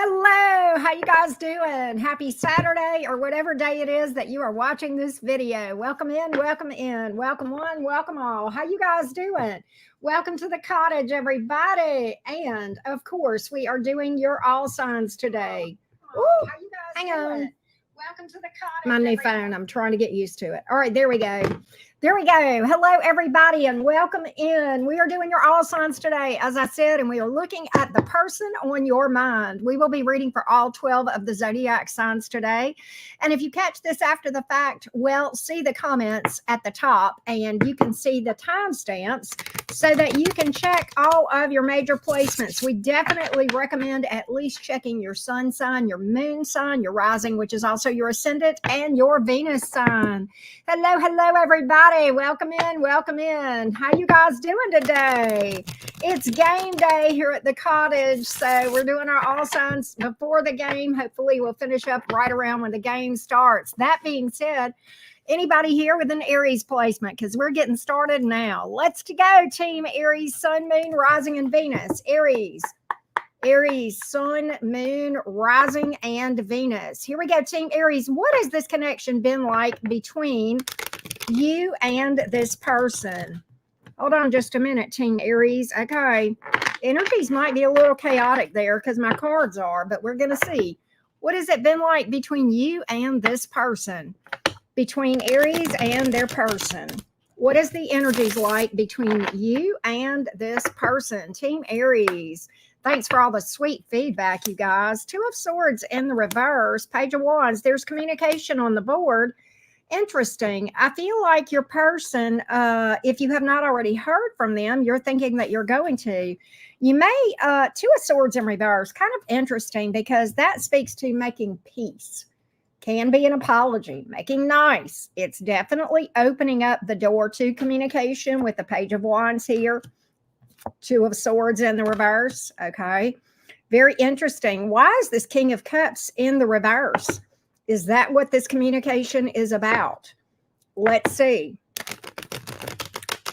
Hello, how you guys doing? Happy Saturday or whatever day it is that you are watching this video. Welcome in, welcome in, welcome one, welcome all. How you guys doing? Welcome to the cottage, everybody. And of course, we are doing your all signs today. Ooh, how you guys hang on. Welcome to the cottage. My new phone. I'm trying to get used to it. All right, there we go. There we go. Hello, everybody, and welcome in. We are doing your all signs today, as I said, and we are looking at the person on your mind. We will be reading for all 12 of the zodiac signs today. And if you catch this after the fact, well, see the comments at the top, and you can see the timestamps so that you can check all of your major placements. We definitely recommend at least checking your sun sign, your moon sign, your rising, which is also your ascendant, and your Venus sign. Hello, hello, everybody. Welcome in, welcome in. How you guys doing today? It's game day here at the cottage, so we're doing our all signs before the game. Hopefully we'll finish up right around when the game starts. That being said, anybody here with an Aries placement? Because we're getting started now. Let's go, team Aries, sun, moon, rising, and Venus. Aries, sun, moon, rising, and Venus. Here we go, team Aries. What has this connection been like between you and this person? Hold on just a minute, team Aries. Okay, energies might be a little chaotic there because my cards are, but we're going to see. What has it been like between you and this person? Between Aries and their person. What is the energies like between you and this person? Team Aries. Thanks for all the sweet feedback, you guys. Two of Swords in the reverse. Page of Wands. There's communication on the board. Interesting. I feel like your person, if you have not already heard from them, you're thinking that you're going to. You may, Two of Swords in reverse. Kind of interesting because that speaks to making peace. Can be an apology, making nice. It's definitely opening up the door to communication with the Page of Wands here. Two of Swords in the reverse. Okay. Very interesting. Why is this King of Cups in the reverse? Is that what this communication is about? Let's see.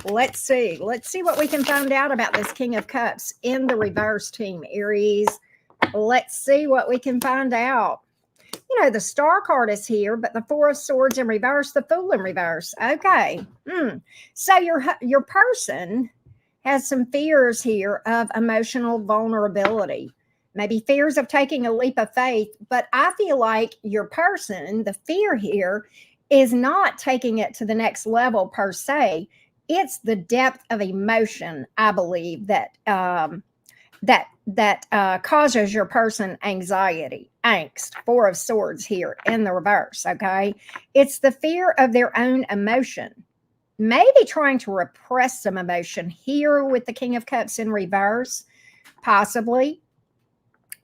Let's see. Let's see what we can find out about this King of Cups in the reverse, team Aries. Let's see what we can find out. You know, the Star card is here, but the Four of Swords in reverse, the Fool in reverse. Okay. So your person has some fears here of emotional vulnerability. Maybe fears of taking a leap of faith, but I feel like your person, the fear here, is not taking it to the next level per se. It's the depth of emotion, I believe, that causes your person anxiety, angst. Four of Swords here in the reverse, okay? It's the fear of their own emotion. Maybe trying to repress some emotion here with the King of Cups in reverse, possibly.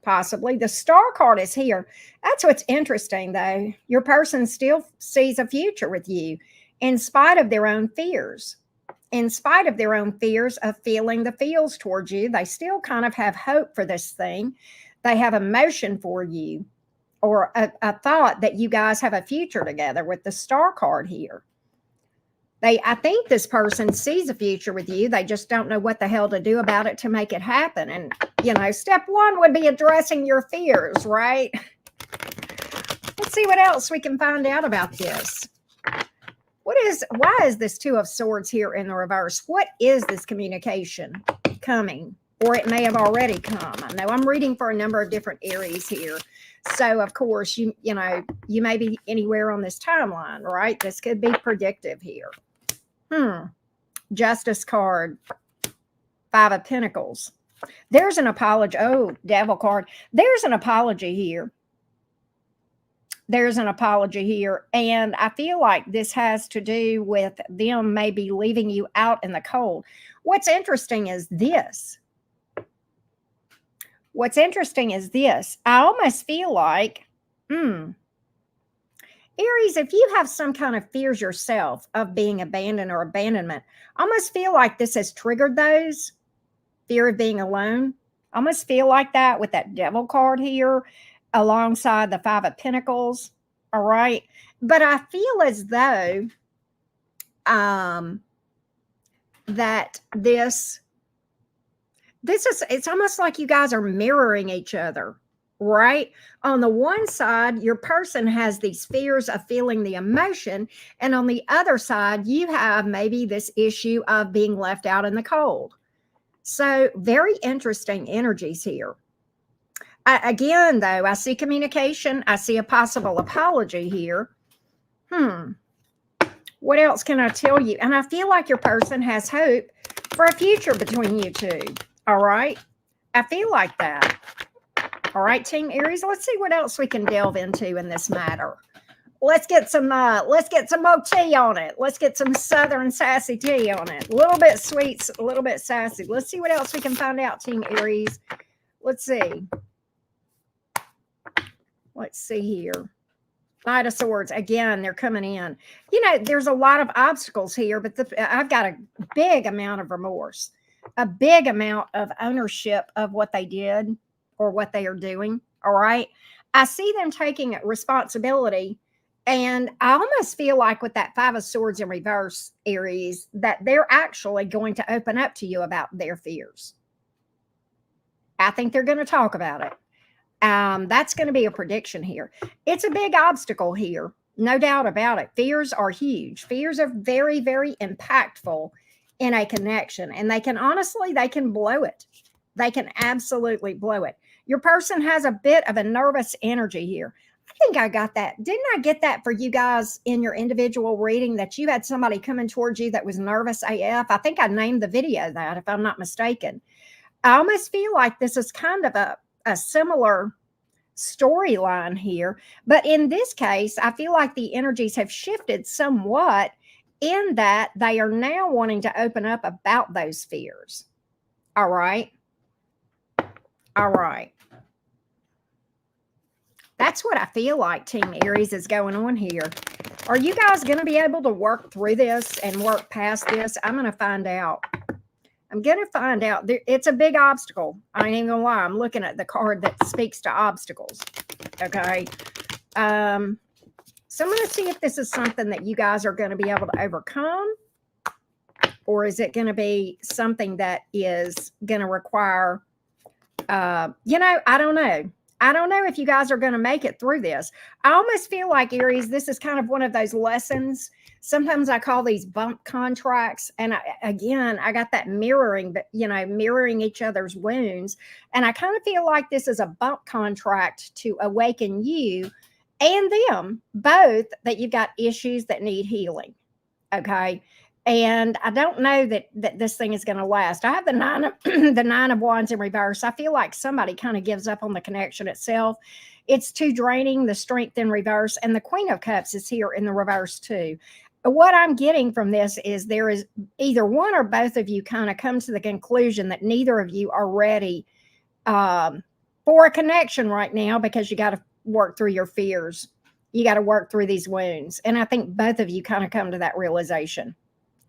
The Star card is here. That's what's interesting, though. Your person still sees a future with you in spite of their own fears. In spite of their own fears of feeling the feels towards you, they still kind of have hope for this thing. They have emotion for you, or a thought that you guys have a future together with the Star card here. I think this person sees a future with you. They just don't know what the hell to do about it to make it happen. And, you know, step one would be addressing your fears, right? Let's see what else we can find out about this. Why is this Two of Swords here in the reverse? What is this communication coming? Or it may have already come. I know I'm reading for a number of different Aries here. So, of course, you may be anywhere on this timeline, right? This could be predictive here. Justice card. Five of Pentacles. There's an apology. Oh, Devil card. There's an apology here. There's an apology here. And I feel like this has to do with them maybe leaving you out in the cold. What's interesting is this. I almost feel like, Aries, if you have some kind of fears yourself of being abandoned or abandonment, I almost feel like this has triggered those. Fear of being alone. I almost feel like that with that Devil card here alongside the Five of Pentacles. All right. But I feel as though that this is, it's almost like you guys are mirroring each other, right? On the one side, your person has these fears of feeling the emotion. And on the other side, you have maybe this issue of being left out in the cold. So, very interesting energies here. Again, though, I see communication. I see a possible apology here. What else can I tell you? And I feel like your person has hope for a future between you two. All right. I feel like that. All right, Team Aries, let's see what else we can delve into in this matter. Let's get some more tea on it. Let's get some Southern sassy tea on it. A little bit sweet, a little bit sassy. Let's see what else we can find out, Team Aries. Let's see. Let's see here. Knight of Swords. Again, they're coming in. You know, there's a lot of obstacles here, but I've got a big amount of remorse, a big amount of ownership of what they did or what they are doing. All right. I see them taking responsibility. And I almost feel like with that Five of Swords in reverse, Aries, that they're actually going to open up to you about their fears. I think they're going to talk about it. That's going to be a prediction here. It's a big obstacle here. No doubt about it. Fears are huge. Fears are very, very impactful in a connection. And they can blow it. They can absolutely blow it. Your person has a bit of a nervous energy here. I think I got that. Didn't I get that for you guys in your individual reading that you had somebody coming towards you that was nervous AF? I think I named the video that, if I'm not mistaken. I almost feel like this is kind of a similar storyline here. But in this case, I feel like the energies have shifted somewhat in that they are now wanting to open up about those fears. All right. All right. That's what I feel like, Team Aries, is going on here. Are you guys going to be able to work through this and work past this? I'm going to find out. I'm going to find out. It's a big obstacle. I ain't even going to lie. I'm looking at the card that speaks to obstacles. Okay. So I'm going to see if this is something that you guys are going to be able to overcome. Or is it going to be something that is going to require, I don't know. I don't know if you guys are going to make it through this. I almost feel like, Aries, this is kind of one of those lessons. Sometimes I call these bump contracts. And I got that mirroring, but, mirroring each other's wounds. And I kind of feel like this is a bump contract to awaken you and them both that you've got issues that need healing. Okay. And I don't know that this thing is going to last. I have the nine of wands in reverse. I feel like somebody kind of gives up on the connection itself. It's too draining, the strength in reverse. And the Queen of Cups is here in the reverse too. What I'm getting from this is there is either one or both of you kind of come to the conclusion that neither of you are ready for a connection right now, because you got to work through your fears. You got to work through these wounds. And I think both of you kind of come to that realization.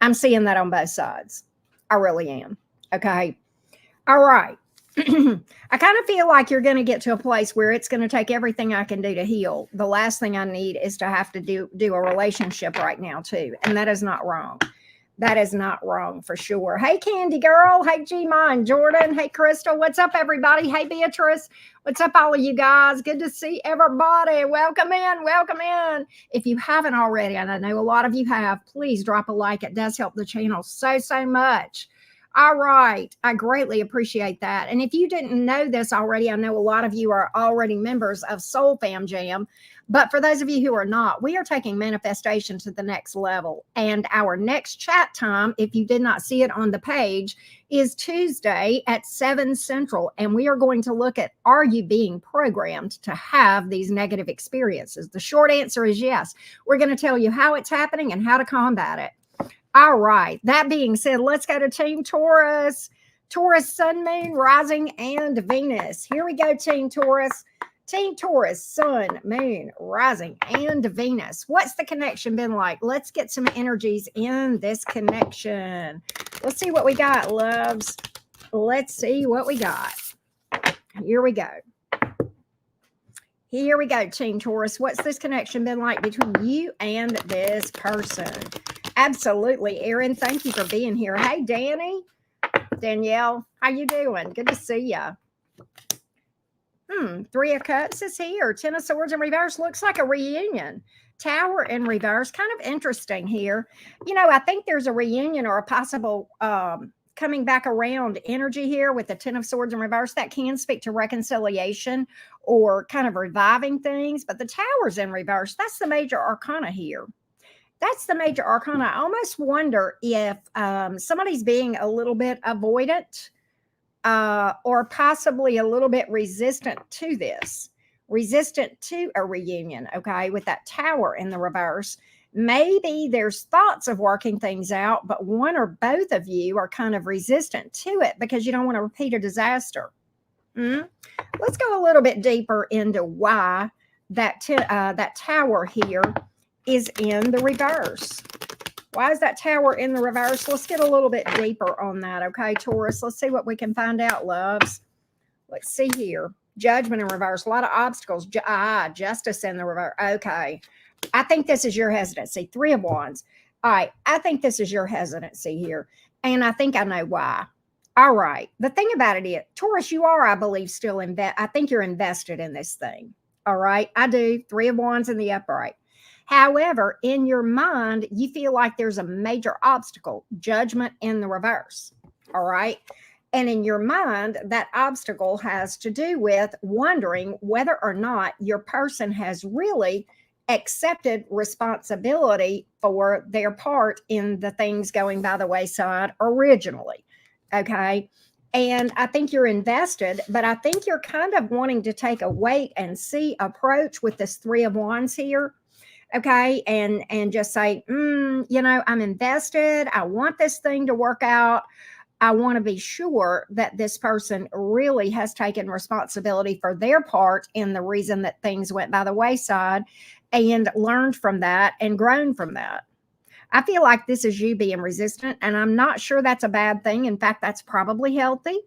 I'm seeing that on both sides. I really am. Okay. All right. I kind of feel like you're going to get to a place where it's going to take everything I can do to heal. The last thing I need is to have to do a relationship right now too. And that is not wrong. That is not wrong for sure. Hey, Candy Girl. Hey, G-Mine. Jordan. Hey, Crystal. What's up, everybody? Hey, Beatrice. What's up, all of you guys? Good to see everybody. Welcome in. Welcome in. If you haven't already, and I know a lot of you have, please drop a like. It does help the channel so much. All right. I greatly appreciate that. And if you didn't know this already, I know a lot of you are already members of Soul Fam Jam. But for those of you who are not, we are taking manifestation to the next level. And our next chat time, if you did not see it on the page, is Tuesday at 7 Central. And we are going to look at, are you being programmed to have these negative experiences? The short answer is yes. We're going to tell you how it's happening and how to combat it. All right. That being said, let's go to Team Taurus. Taurus, Sun, Moon, Rising, and Venus. Here we go, Team Taurus. Team Taurus, Sun, Moon, Rising, and Venus. What's the connection been like? Let's get some energies in this connection. Let's see what we got, loves. Let's see what we got. Here we go. Here we go, Team Taurus. What's this connection been like between you and this person? Absolutely, Erin. Thank you for being here. Hey, Danny. Danielle, how you doing? Good to see you. Three of Cups is here. Ten of Swords in reverse. Looks like a reunion. Tower in reverse. Kind of interesting here. You know, I think there's a reunion or a possible coming back around energy here with the Ten of Swords in reverse. That can speak to reconciliation or kind of reviving things. But the Tower's in reverse. That's the major arcana here. That's the major arcana. I almost wonder if somebody's being a little bit avoidant or possibly a little bit resistant to this, resistant to a reunion, okay, with that Tower in the reverse. Maybe there's thoughts of working things out, but one or both of you are kind of resistant to it because you don't want to repeat a disaster. Let's go a little bit deeper into why that Tower here is in the reverse. Why is that Tower in the reverse? Let's get a little bit deeper on that, okay, Taurus? Let's see what we can find out, loves. Let's see here. Judgment in reverse. A lot of obstacles. Justice in the reverse. Okay. I think this is your hesitancy. Three of Wands. All right. I think this is your hesitancy here. And I think I know why. All right. The thing about it is, Taurus, you are, I believe, still I think you're invested in this thing. All right. I do. Three of Wands in the upright. However, in your mind, you feel like there's a major obstacle, Judgment in the reverse. All right. And in your mind, that obstacle has to do with wondering whether or not your person has really accepted responsibility for their part in the things going by the wayside originally. Okay. And I think you're invested, but I think you're kind of wanting to take a wait and see approach with this Three of Wands here. Okay. And just say, you know, I'm invested. I want this thing to work out. I want to be sure that this person really has taken responsibility for their part in the reason that things went by the wayside and learned from that and grown from that. I feel like this is you being resistant, and I'm not sure that's a bad thing. In fact, that's probably healthy.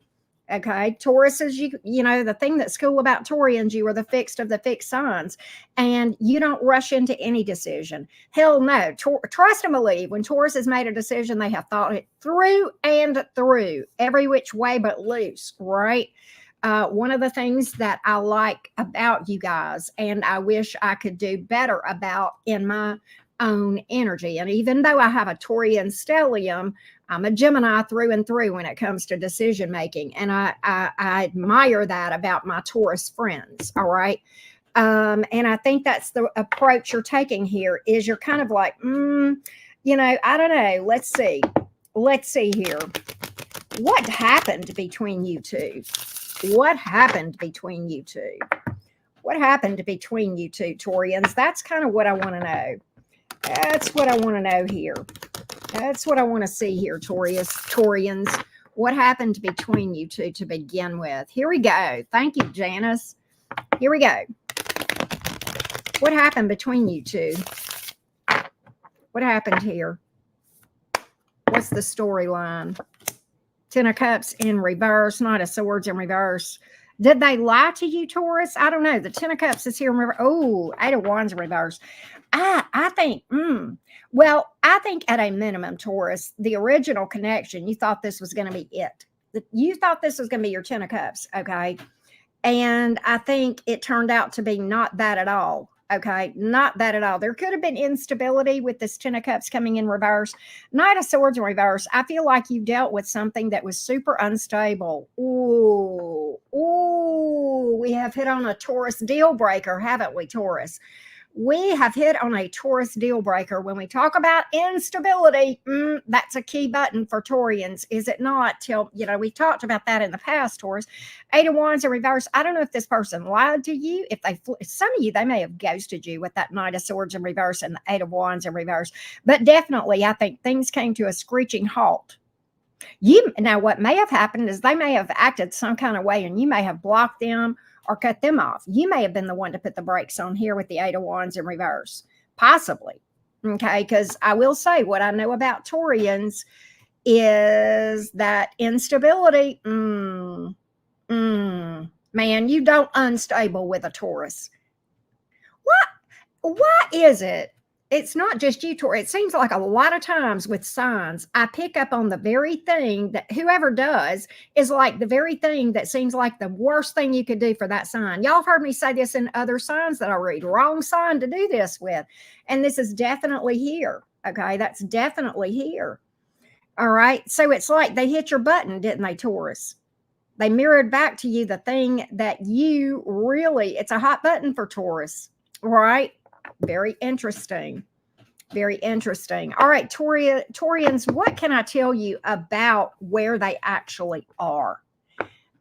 Okay, Taurus is you know, the thing that's cool about Taurians, you are the fixed of the fixed signs, and you don't rush into any decision. Hell no. Trust and believe. When Taurus has made a decision, they have thought it through and through, every which way but loose, right? One of the things that I like about you guys, and I wish I could do better about in my own energy, and even though I have a Taurian stellium, I'm a Gemini through and through when it comes to decision making, and I admire that about my Taurus friends. All right, and I think that's the approach you're taking here. Is you're kind of like, you know, I don't know. Let's see here. What happened between you two? What happened between you two? What happened between you two, Taurians? That's kind of what I want to know. That's what I want to know here. That's what I want to see here, Taurians. What happened between you two to begin with? Here we go. Thank you, Janice. Here we go. What happened between you two? What happened here? What's the storyline? Ten of Cups in reverse, Knight of Swords in reverse. Did they lie to you, Taurus? I don't know. The Ten of Cups is here in reverse. Oh, Eight of Wands in reverse. I think, well, I think at a minimum, Taurus, the original connection, you thought this was going to be it. You thought this was going to be your Ten of Cups, okay? And I think it turned out to be not that at all, okay? Not that at all. There could have been instability with this Ten of Cups coming in reverse. Knight of Swords in reverse. I feel like you dealt with something that was super unstable. Ooh, we have hit on a Taurus deal breaker, haven't we, Taurus? We have hit on a Taurus deal breaker. When we talk about instability, that's a key button for Taurians, is it not? Till, you know, we've talked about that in the past, Taurus. Eight of Wands in reverse. I don't know if this person lied to you. If some of you, they may have ghosted you with that Knight of Swords in reverse and the Eight of Wands in reverse. But definitely, I think things came to a screeching halt. Now, what may have happened is they may have acted some kind of way, and you may have blocked them or cut them off. You may have been the one to put the brakes on here with the Eight of Wands in reverse, possibly. Okay, because I will say what I know about Taurians is that instability. Man, you don't unstable with a Taurus. Why is it it's not just you, Taurus. It seems like a lot of times with signs, I pick up on the very thing that whoever does is like the very thing that seems like the worst thing you could do for that sign. Y'all have heard me say this in other signs that I read. Wrong sign to do this with. And this is definitely here. Okay. That's definitely here. All right. So it's like they hit your button, didn't they, Taurus? They mirrored back to you the thing that you really, it's a hot button for Taurus, right? Very interesting. Very interesting. All right, Taurians, what can I tell you about where they actually are?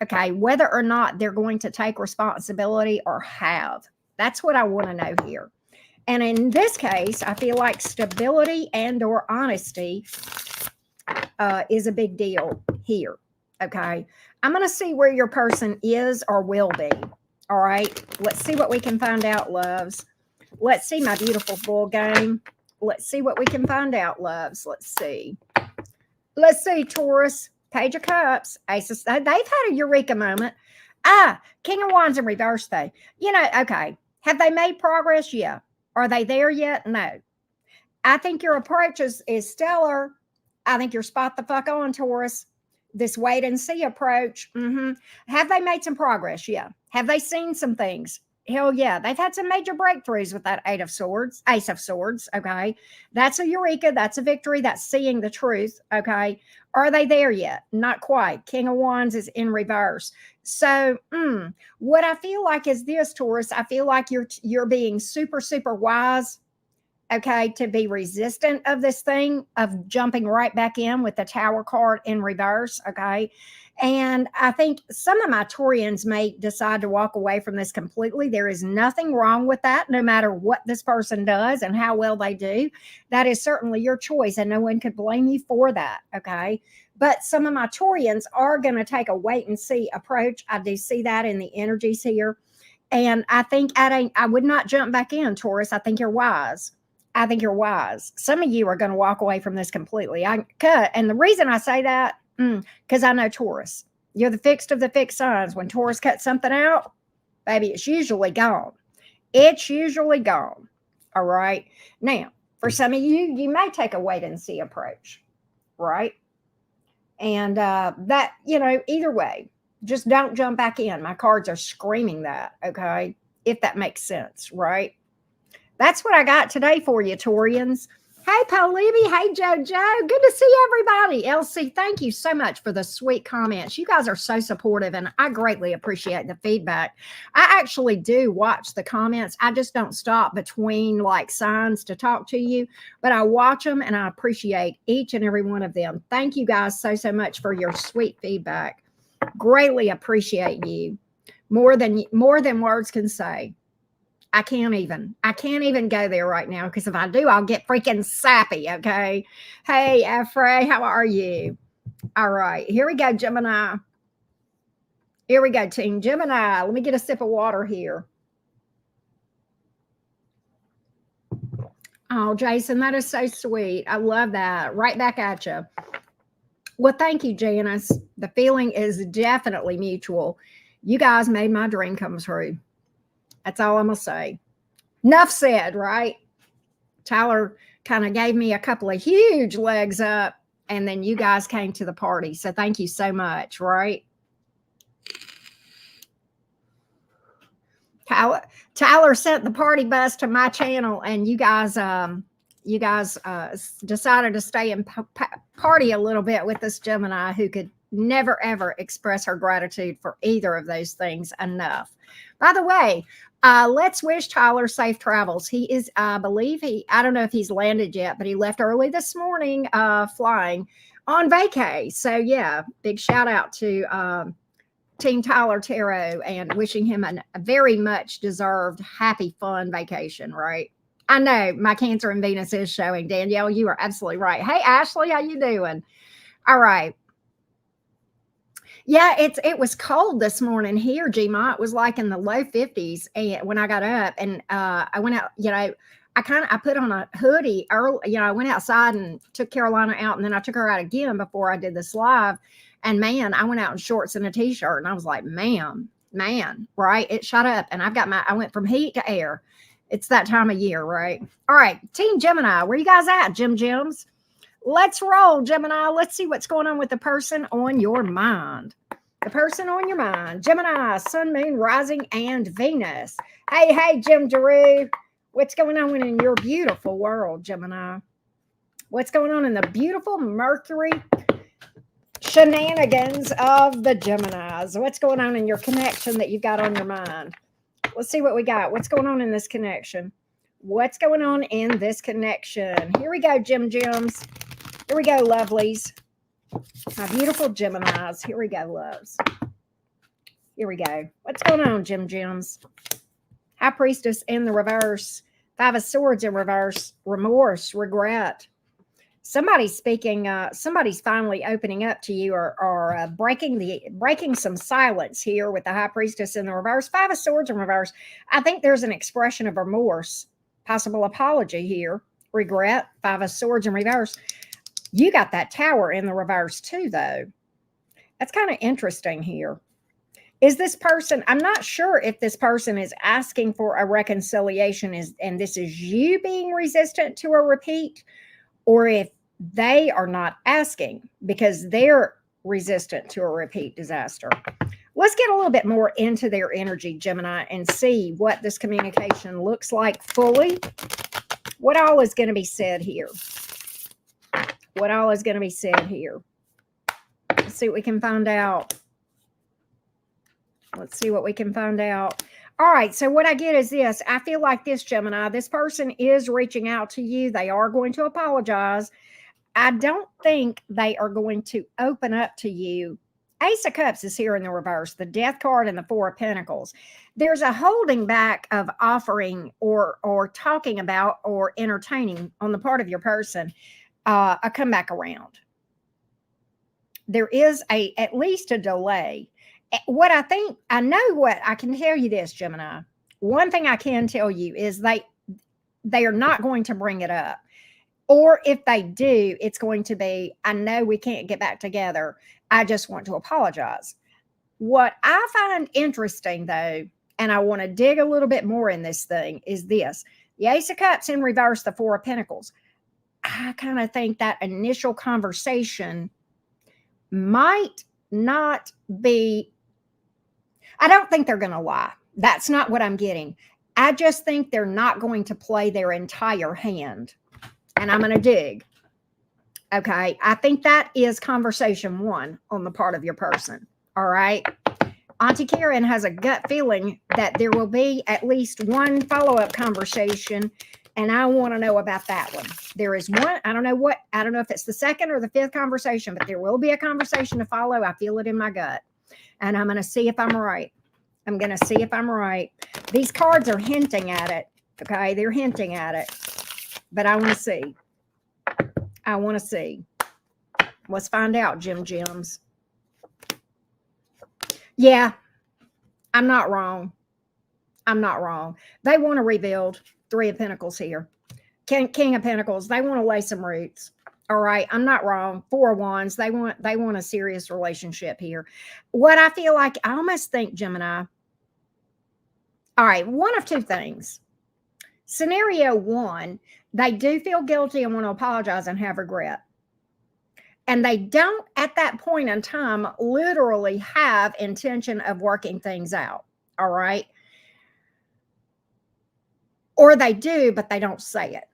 Okay, whether or not they're going to take responsibility or have. That's what I want to know here. And in this case, I feel like stability and or honesty is a big deal here. Okay, I'm going to see where your person is or will be. All right, let's see what we can find out, loves. Let's see, my beautiful bull game. Let's see what we can find out, loves. Let's see. Let's see, Taurus. Page of Cups. Aces. They've had a eureka moment. King of Wands in reverse, though. You know, okay. Have they made progress? Yeah. Are they there yet? No. I think your approach is stellar. I think you're spot the fuck on, Taurus. This wait and see approach. Have they made some progress? Yeah. Have they seen some things? Hell yeah. They've had some major breakthroughs with that Ace of Swords. Okay. That's a eureka. That's a victory. That's seeing the truth. Okay. Are they there yet? Not quite. King of Wands is in reverse. So what I feel like is this, Taurus, I feel like you're being super, super wise. Okay, to be resistant of this thing, of jumping right back in with the Tower card in reverse. Okay. And I think some of my Taurians may decide to walk away from this completely. There is nothing wrong with that, no matter what this person does and how well they do. That is certainly your choice, and no one could blame you for that. Okay. But some of my Taurians are going to take a wait and see approach. I do see that in the energies here. And I think I would not jump back in, Taurus. I think you're wise. I think you're wise. Some of you are going to walk away from this completely. And the reason I say that, because I know Taurus. You're the fixed of the fixed signs. When Taurus cuts something out, baby, it's usually gone. It's usually gone. All right. Now, for some of you, you may take a wait and see approach, right? And that, you know, either way, just don't jump back in. My cards are screaming that, okay? If that makes sense, right? That's what I got today for you, Taurians. Hey, Polibi. Hey, JoJo. Good to see everybody. Elsie, thank you so much for the sweet comments. You guys are so supportive, and I greatly appreciate the feedback. I actually do watch the comments. I just don't stop between like signs to talk to you, but I watch them, and I appreciate each and every one of them. Thank you guys so, so much for your sweet feedback. Greatly appreciate you more than words can say. I can't even go there right now, because if I do, I'll get freaking sappy. Okay. Hey, Afre, how are you? All right, here we go, Gemini. Here we go, Team Gemini. Let me get a sip of water here. Oh, Jason, that is so sweet. I love that. Right back at you. Well, thank you, Janice. The feeling is definitely mutual. You guys made my dream come true. That's all I'm going to say. Enough said, right? Tyler kind of gave me a couple of huge legs up, and then you guys came to the party. So thank you so much, right? Tyler sent the party bus to my channel, and you guys decided to stay and party a little bit with this Gemini who could never, ever express her gratitude for either of those things enough. By the way, let's wish Tyler safe travels. He is, I believe I don't know if he's landed yet, but he left early this morning flying on vacay. So yeah, big shout out to Team Tyler Tarot, and wishing him a very much deserved, happy, fun vacation, right? I know my Cancer and Venus is showing. Danielle, you are absolutely right. Hey, Ashley, how you doing? All right. Yeah, it was cold this morning here, Gma. It was like in the low 50s, and when I got up, and I went out, you know, I put on a hoodie early, you know, I went outside and took Carolina out, and then I took her out again before I did this live. And man, I went out in shorts and a t-shirt, and I was like, man, right? It shot up, and I went from heat to air. It's that time of year, right? All right, Team Gemini, where you guys at, Gems? Let's roll, Gemini. Let's see what's going on with the person on your mind. The person on your mind. Gemini, Sun, Moon, Rising, and Venus. Hey, Jim Drew. What's going on in your beautiful world, Gemini? What's going on in the beautiful Mercury shenanigans of the Geminis? What's going on in your connection that you've got on your mind? Let's see what we got. What's going on in this connection? What's going on in this connection? Here we go, Gems. Here we go, lovelies. My beautiful Geminis. Here we go, loves. Here we go. What's going on, Gems? High Priestess in the reverse. Five of Swords in reverse. Remorse, regret. Somebody's speaking. Somebody's finally opening up to you, or breaking some silence here with the High Priestess in the reverse. Five of Swords in reverse. I think there's an expression of remorse, possible apology here. Regret. Five of Swords in reverse. You got that Tower in the reverse too, though. That's kind of interesting here. Is this person, I'm not sure if this person is asking for a reconciliation and this is you being resistant to a repeat, or if they are not asking because they're resistant to a repeat disaster. Let's get a little bit more into their energy, Gemini, and see what this communication looks like fully. What all is going to be said here? What all is going to be said here? Let's see what we can find out. Let's see what we can find out. All right, so what I get is this. I feel like this, Gemini, this person is reaching out to you. They are going to apologize. I don't think they are going to open up to you. Ace of Cups is here in the reverse, the Death card and the Four of Pentacles. There's a holding back of offering or talking about or entertaining on the part of your person a comeback around. There is at least a delay. What I think, I know what I can tell you this, Gemini. One thing I can tell you is they are not going to bring it up. Or if they do, it's going to be, I know we can't get back together. I just want to apologize. What I find interesting, though, and I want to dig a little bit more in this thing, is this. The Ace of Cups in reverse, the Four of Pentacles. I kind of think that initial conversation might not be, I don't think they're going to lie. That's not what I'm getting. I just think they're not going to play their entire hand. And I'm going to dig. Okay. I think that is conversation one on the part of your person. All right. Auntie Karen has a gut feeling that there will be at least one follow-up conversation. And I want to know about that one. There is one. I don't know if it's the second or the fifth conversation, but there will be a conversation to follow. I feel it in my gut. And I'm going to see if I'm right. I'm going to see if I'm right. These cards are hinting at it. Okay. They're hinting at it. But I want to see. I want to see. Let's find out, Gems. Yeah. I'm not wrong. I'm not wrong. They want to rebuild. Three of Pentacles here. King of Pentacles. They want to lay some roots. All right. I'm not wrong. Four of Wands. They want a serious relationship here. What I feel like, I almost think, Gemini. All right. One of two things. Scenario one, they do feel guilty and want to apologize and have regret. And they don't, at that point in time, literally have intention of working things out. All right. Or they do, but they don't say it.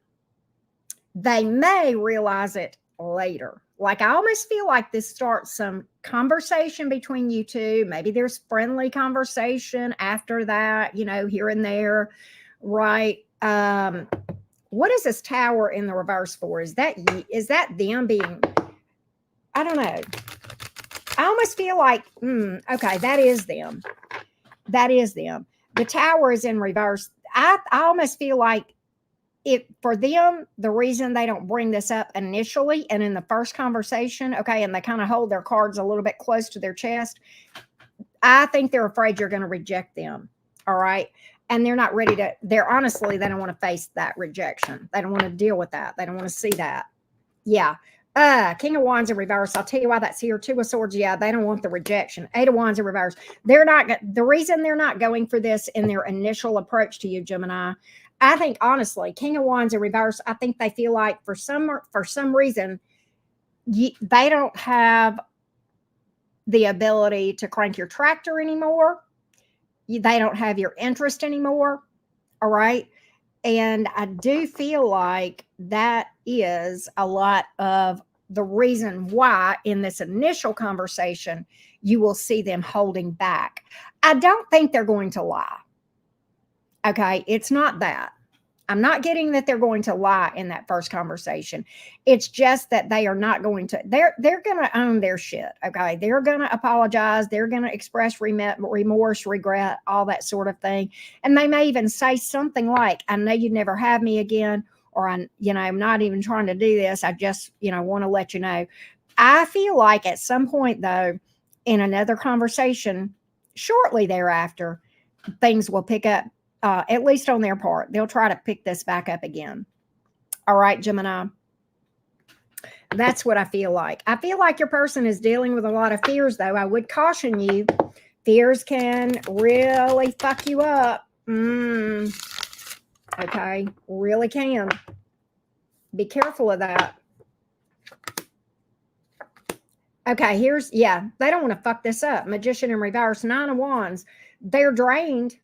They may realize it later. Like, I almost feel like this starts some conversation between you two. Maybe there's friendly conversation after that, here and there. Right. What is this Tower in the reverse for? Is that them being, I don't know. I almost feel like, okay, that is them. That is them. The Tower is in reverse. I almost feel like for them, the reason they don't bring this up initially and in the first conversation, okay, and they kind of hold their cards a little bit close to their chest, I think they're afraid you're going to reject them. All right. And they're not ready to, they don't want to face that rejection. They don't want to deal with that. They don't want to see that. Yeah. King of Wands in reverse. I'll tell you why that's here. Two of Swords. Yeah, they don't want the rejection. Eight of Wands in reverse. The reason they're not going for this in their initial approach to you, Gemini, I think honestly, King of Wands in reverse, I think they feel like for some reason they don't have the ability to crank your tractor anymore. They don't have your interest anymore. All right. And I do feel like that is a lot of the reason why in this initial conversation you will see them holding back. I don't think they're going to lie. Okay. It's not that. I'm not getting that they're going to lie in that first conversation. It's just that they are not going to, they're going to own their shit. Okay. They're going to apologize. They're going to express remorse, regret, all that sort of thing. And they may even say something like, I know you'd never have me again, or I'm not even trying to do this. I just, want to let you know. I feel like at some point though, in another conversation, shortly thereafter, things will pick up. At least on their part, they'll try to pick this back up again. All right, Gemini. That's what I feel like. I feel like your person is dealing with a lot of fears, though. I would caution you, fears can really fuck you up. Okay, really can. Be careful of that. Okay, they don't want to fuck this up. Magician in reverse, 9 of Wands. They're drained.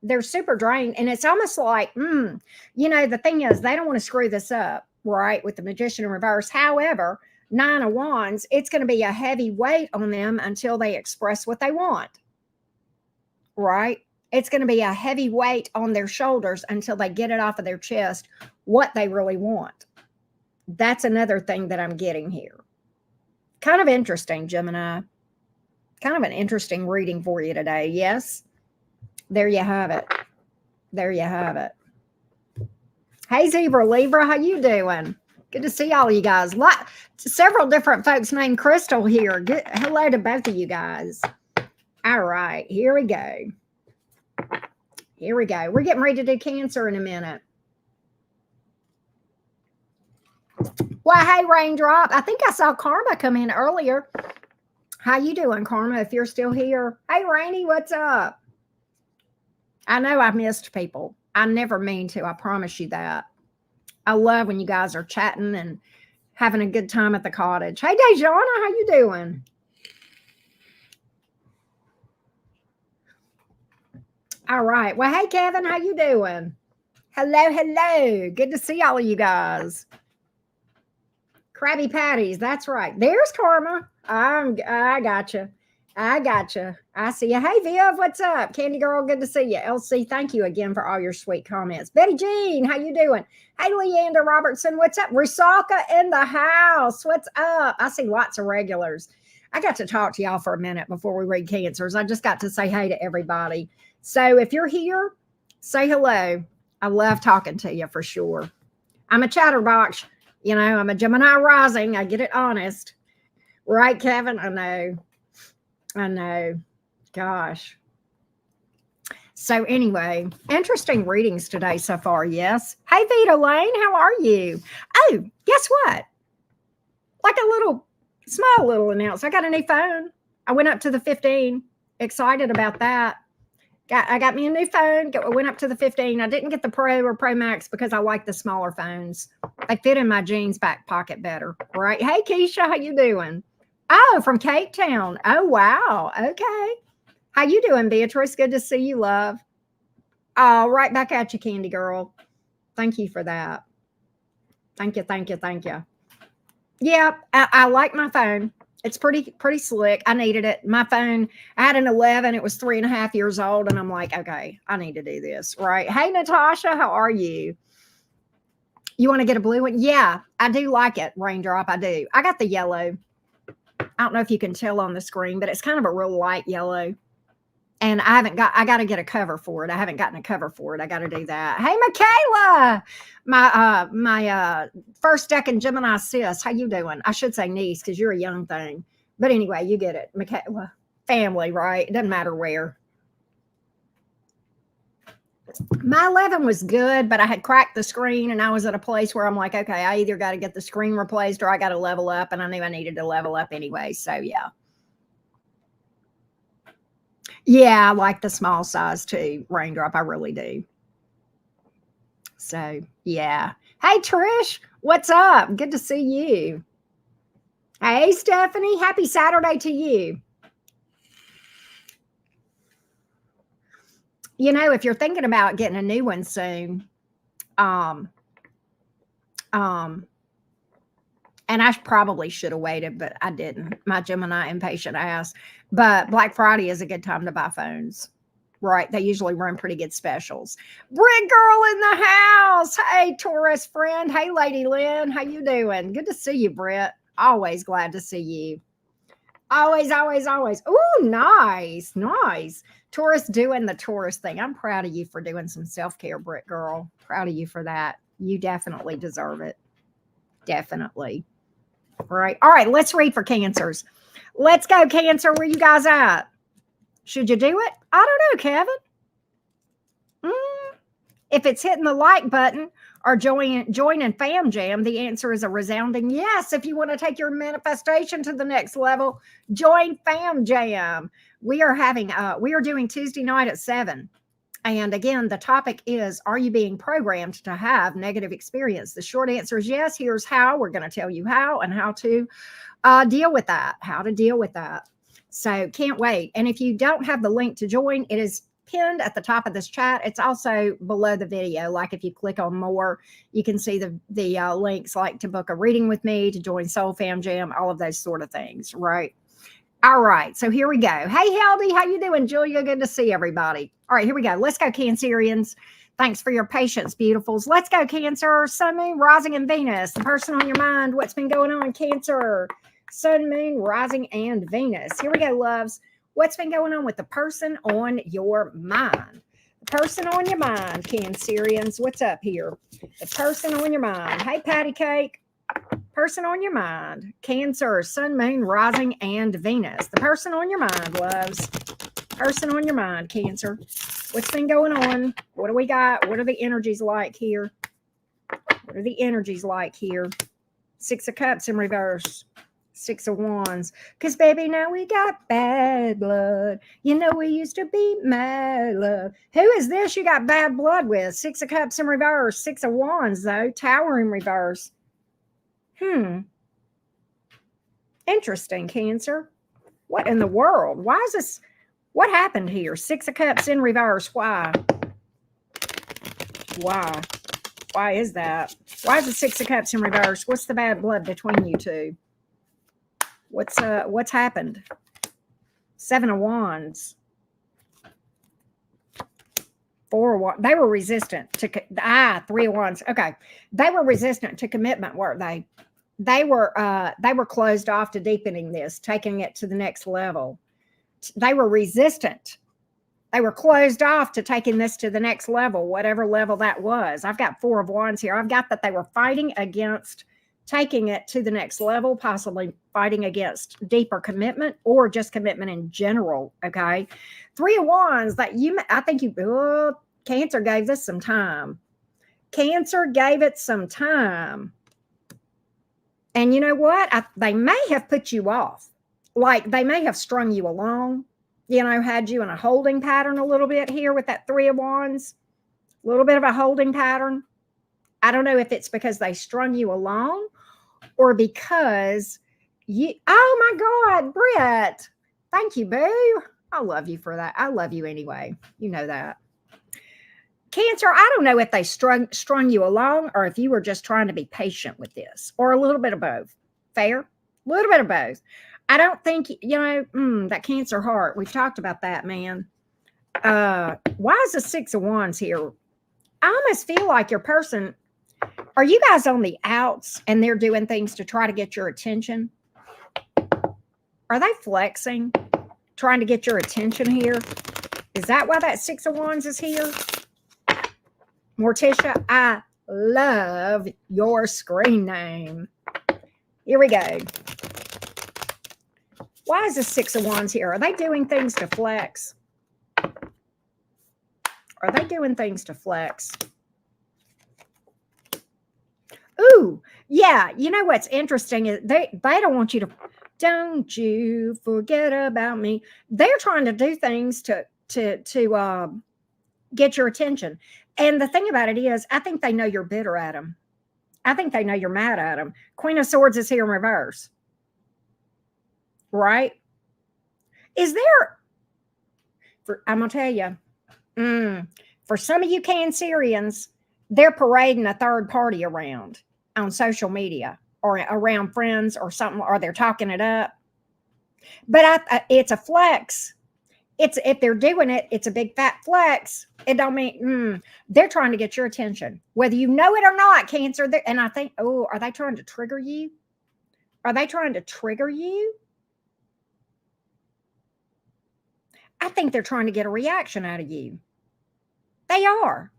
They're super drained. And it's almost like, the thing is, they don't want to screw this up, right? With the Magician in reverse. However, 9 of Wands, it's going to be a heavy weight on them until they express what they want, right? It's going to be a heavy weight on their shoulders until they get it off of their chest, what they really want. That's another thing that I'm getting here. Kind of interesting, Gemini. Kind of an interesting reading for you today. Yes. There you have it. There you have it. Hey, Zebra Libra, how you doing? Good to see all of you guys. Several different folks named Crystal here. Hello to both of you guys. All right, here we go. Here we go. We're getting ready to do Cancer in a minute. Well, hey, Raindrop. I think I saw Karma come in earlier. How you doing, Karma, if you're still here? Hey, Rainy, what's up? I know I've missed people. I never mean to. I promise you that. I love when you guys are chatting and having a good time at the cottage. Hey, Dejana, how you doing? All right. Well, hey, Kevin, how you doing? Hello. Good to see all of you guys. Krabby Patties. That's right. There's Karma. I gotcha. I see you. Hey, Viv, what's up? Candy Girl, good to see you. LC, thank you again for all your sweet comments. Betty Jean, how you doing? Hey, Leander Robertson, what's up? Rusaka in the house. What's up? I see lots of regulars. I got to talk to y'all for a minute before we read Cancers. I just got to say hey to everybody. So if you're here, say hello. I love talking to you for sure. I'm a chatterbox. I'm a Gemini rising. I get it honest. Right, Kevin? I know. Gosh. So anyway, interesting readings today so far, yes. Hey, Vita Lane, how are you? Oh, guess what? Like a small little announcement. I got a new phone. I went up to the 15. Excited about that. I got me a new phone. Went up to the 15. I didn't get the Pro or Pro Max because I like the smaller phones. They fit in my jeans back pocket better, right? Hey, Keisha, how you doing? Oh, from Cape Town. Oh, wow. Okay. How you doing, Beatrice? Good to see you, love. Oh, right back at you, Candy Girl. Thank you for that. Thank you. Yeah, I like my phone. It's pretty slick. I needed it. My phone, I had an 11. It was 3.5 years old. And I'm like, okay, I need to do this, right? Hey, Natasha, how are you? You want to get a blue one? Yeah, I do like it, Raindrop. I do. I got the yellow. I don't know if you can tell on the screen, but it's kind of a real light yellow. And I got to get a cover for it. I haven't gotten a cover for it. I got to do that. Hey, Michaela, my first decan Gemini sis. How you doing? I should say niece because you're a young thing. But anyway, you get it. Michaela, family, right? It doesn't matter where. My 11 was good, but I had cracked the screen and I was at a place where I'm like, okay, I either got to get the screen replaced or I got to level up. And I knew I needed to level up anyway. So, yeah. Yeah, I like the small size too, Raindrop. I really do. So, yeah. Hey, Trish, what's up? Good to see you. Hey, Stephanie, happy Saturday to you. You know, if you're thinking about getting a new one soon, um, and I probably should have waited, but I didn't. My Gemini impatient ass. But Black Friday is a good time to buy phones. Right. They usually run pretty good specials. Brick Girl in the house. Hey, Taurus friend. Hey, Lady Lynn. How you doing? Good to see you, Britt. Always glad to see you. Always, always, always. Oh, nice. Nice. Taurus doing the Taurus thing. I'm proud of you for doing some self-care, Britt Girl. Proud of you for that. You definitely deserve it. Definitely. All right. All right. Let's read for Cancers. Let's go, Cancer. Where you guys at? Should you do it? I don't know, Kevin. If it's hitting the like button or joining Fam Jam, the answer is a resounding yes. If you want to take your manifestation to the next level, join Fam Jam. We are doing Tuesday night at 7. And again, the topic is, are you being programmed to have negative experience? The short answer is yes. Here's how. We're going to tell you how and how to deal with that, how to deal with that. So can't wait. And if you don't have the link to join, it is pinned at the top of this chat. It's also below the video. Like if you click on more, you can see the links like to book a reading with me, to join Soul Fam Jam, all of those sort of things, right? All right, so here we go. Hey, Heldy, how you doing? Julia, good to see everybody. All right, here we go. Let's go, Cancerians. Thanks for your patience, beautifuls. Let's go, Cancer. Sun, Moon, Rising, and Venus. The person on your mind. What's been going on, Cancer? Sun, Moon, Rising, and Venus. Here we go, loves. What's been going on with the person on your mind? The person on your mind, Cancerians. What's up here? The person on your mind. Hey, Patty Cake. Person on your mind. Cancer, Sun, Moon, Rising, and Venus. The person on your mind, loves. Person on your mind, Cancer. What's been going on? What do we got? What are the energies like here? What are the energies like here? 6 of Cups in reverse. 6 of Wands. Because, baby, now we got bad blood. You know we used to be mad love. Who is this you got bad blood with? 6 of Cups in reverse. 6 of Wands, though. Tower in reverse. Interesting, Cancer. What in the world? Why is this? What happened here? 6 of Cups in reverse. Why? Why? Why is that? Why is the 6 of Cups in reverse? What's the bad blood between you two? What's happened? 7 of Wands. 4 of Wands. They were resistant to 3 of Wands. Okay. They were resistant to commitment, weren't they? They were closed off to deepening this, taking it to the next level. They were resistant. They were closed off to taking this to the next level, whatever level that was. I've got 4 of Wands here. I've got that they were fighting against taking it to the next level, possibly fighting against deeper commitment or just commitment in general. Okay. 3 of Wands Cancer gave this some time. Cancer gave it some time. And you know what? They may have put you off. Like they may have strung you along, had you in a holding pattern a little bit here with that 3 of Wands, a little bit of a holding pattern. I don't know if it's because they strung you along or because oh my God, Britt, thank you, boo. I love you for that. I love you anyway. You know that. Cancer, I don't know if they strung you along or if you were just trying to be patient with this or a little bit of both. Fair? A little bit of both. I don't think, that Cancer heart, we've talked about that, man. Why is the 6 of Wands here? I almost feel like your person, are you guys on the outs and they're doing things to try to get your attention? Are they flexing, trying to get your attention here? Is that why that 6 of Wands is here? Morticia, I love your screen name. Here we go. Why is the 6 of Wands here? Are they doing things to flex? Are they doing things to flex? Ooh, yeah. You know what's interesting is they don't want you to, don't you forget about me. They're trying to do things to get your attention. And the thing about it is, I think they know you're bitter at them. I think they know you're mad at them. Queen of Swords is here in reverse, right? Is there, I'm going to tell you, for some of you Cancerians, they're parading a third party around on social media or around friends or something, or they're talking it up. But it's a flex. If they're doing it, it's a big fat flex. It don't mean they're trying to get your attention, whether you know it or not, Cancer. And I think, oh, are they trying to trigger you? Are they trying to trigger you? I think they're trying to get a reaction out of you. They are.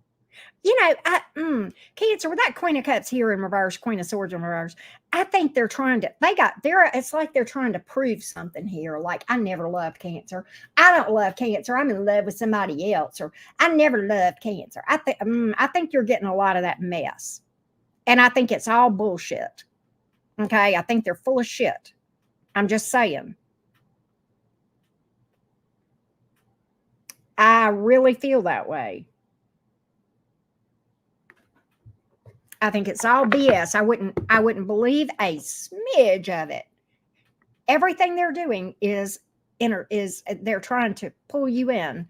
You know, Cancer, with that Queen of Cups here in reverse, Queen of Swords in reverse, I think they're trying to, it's like they're trying to prove something here. Like, I never loved Cancer. I don't love Cancer. I'm in love with somebody else. Or I never loved Cancer. I think you're getting a lot of that mess. And I think it's all bullshit. Okay. I think they're full of shit. I'm just saying. I really feel that way. I think it's all BS. I wouldn't believe a smidge of it. Everything they're doing is they're trying to pull you in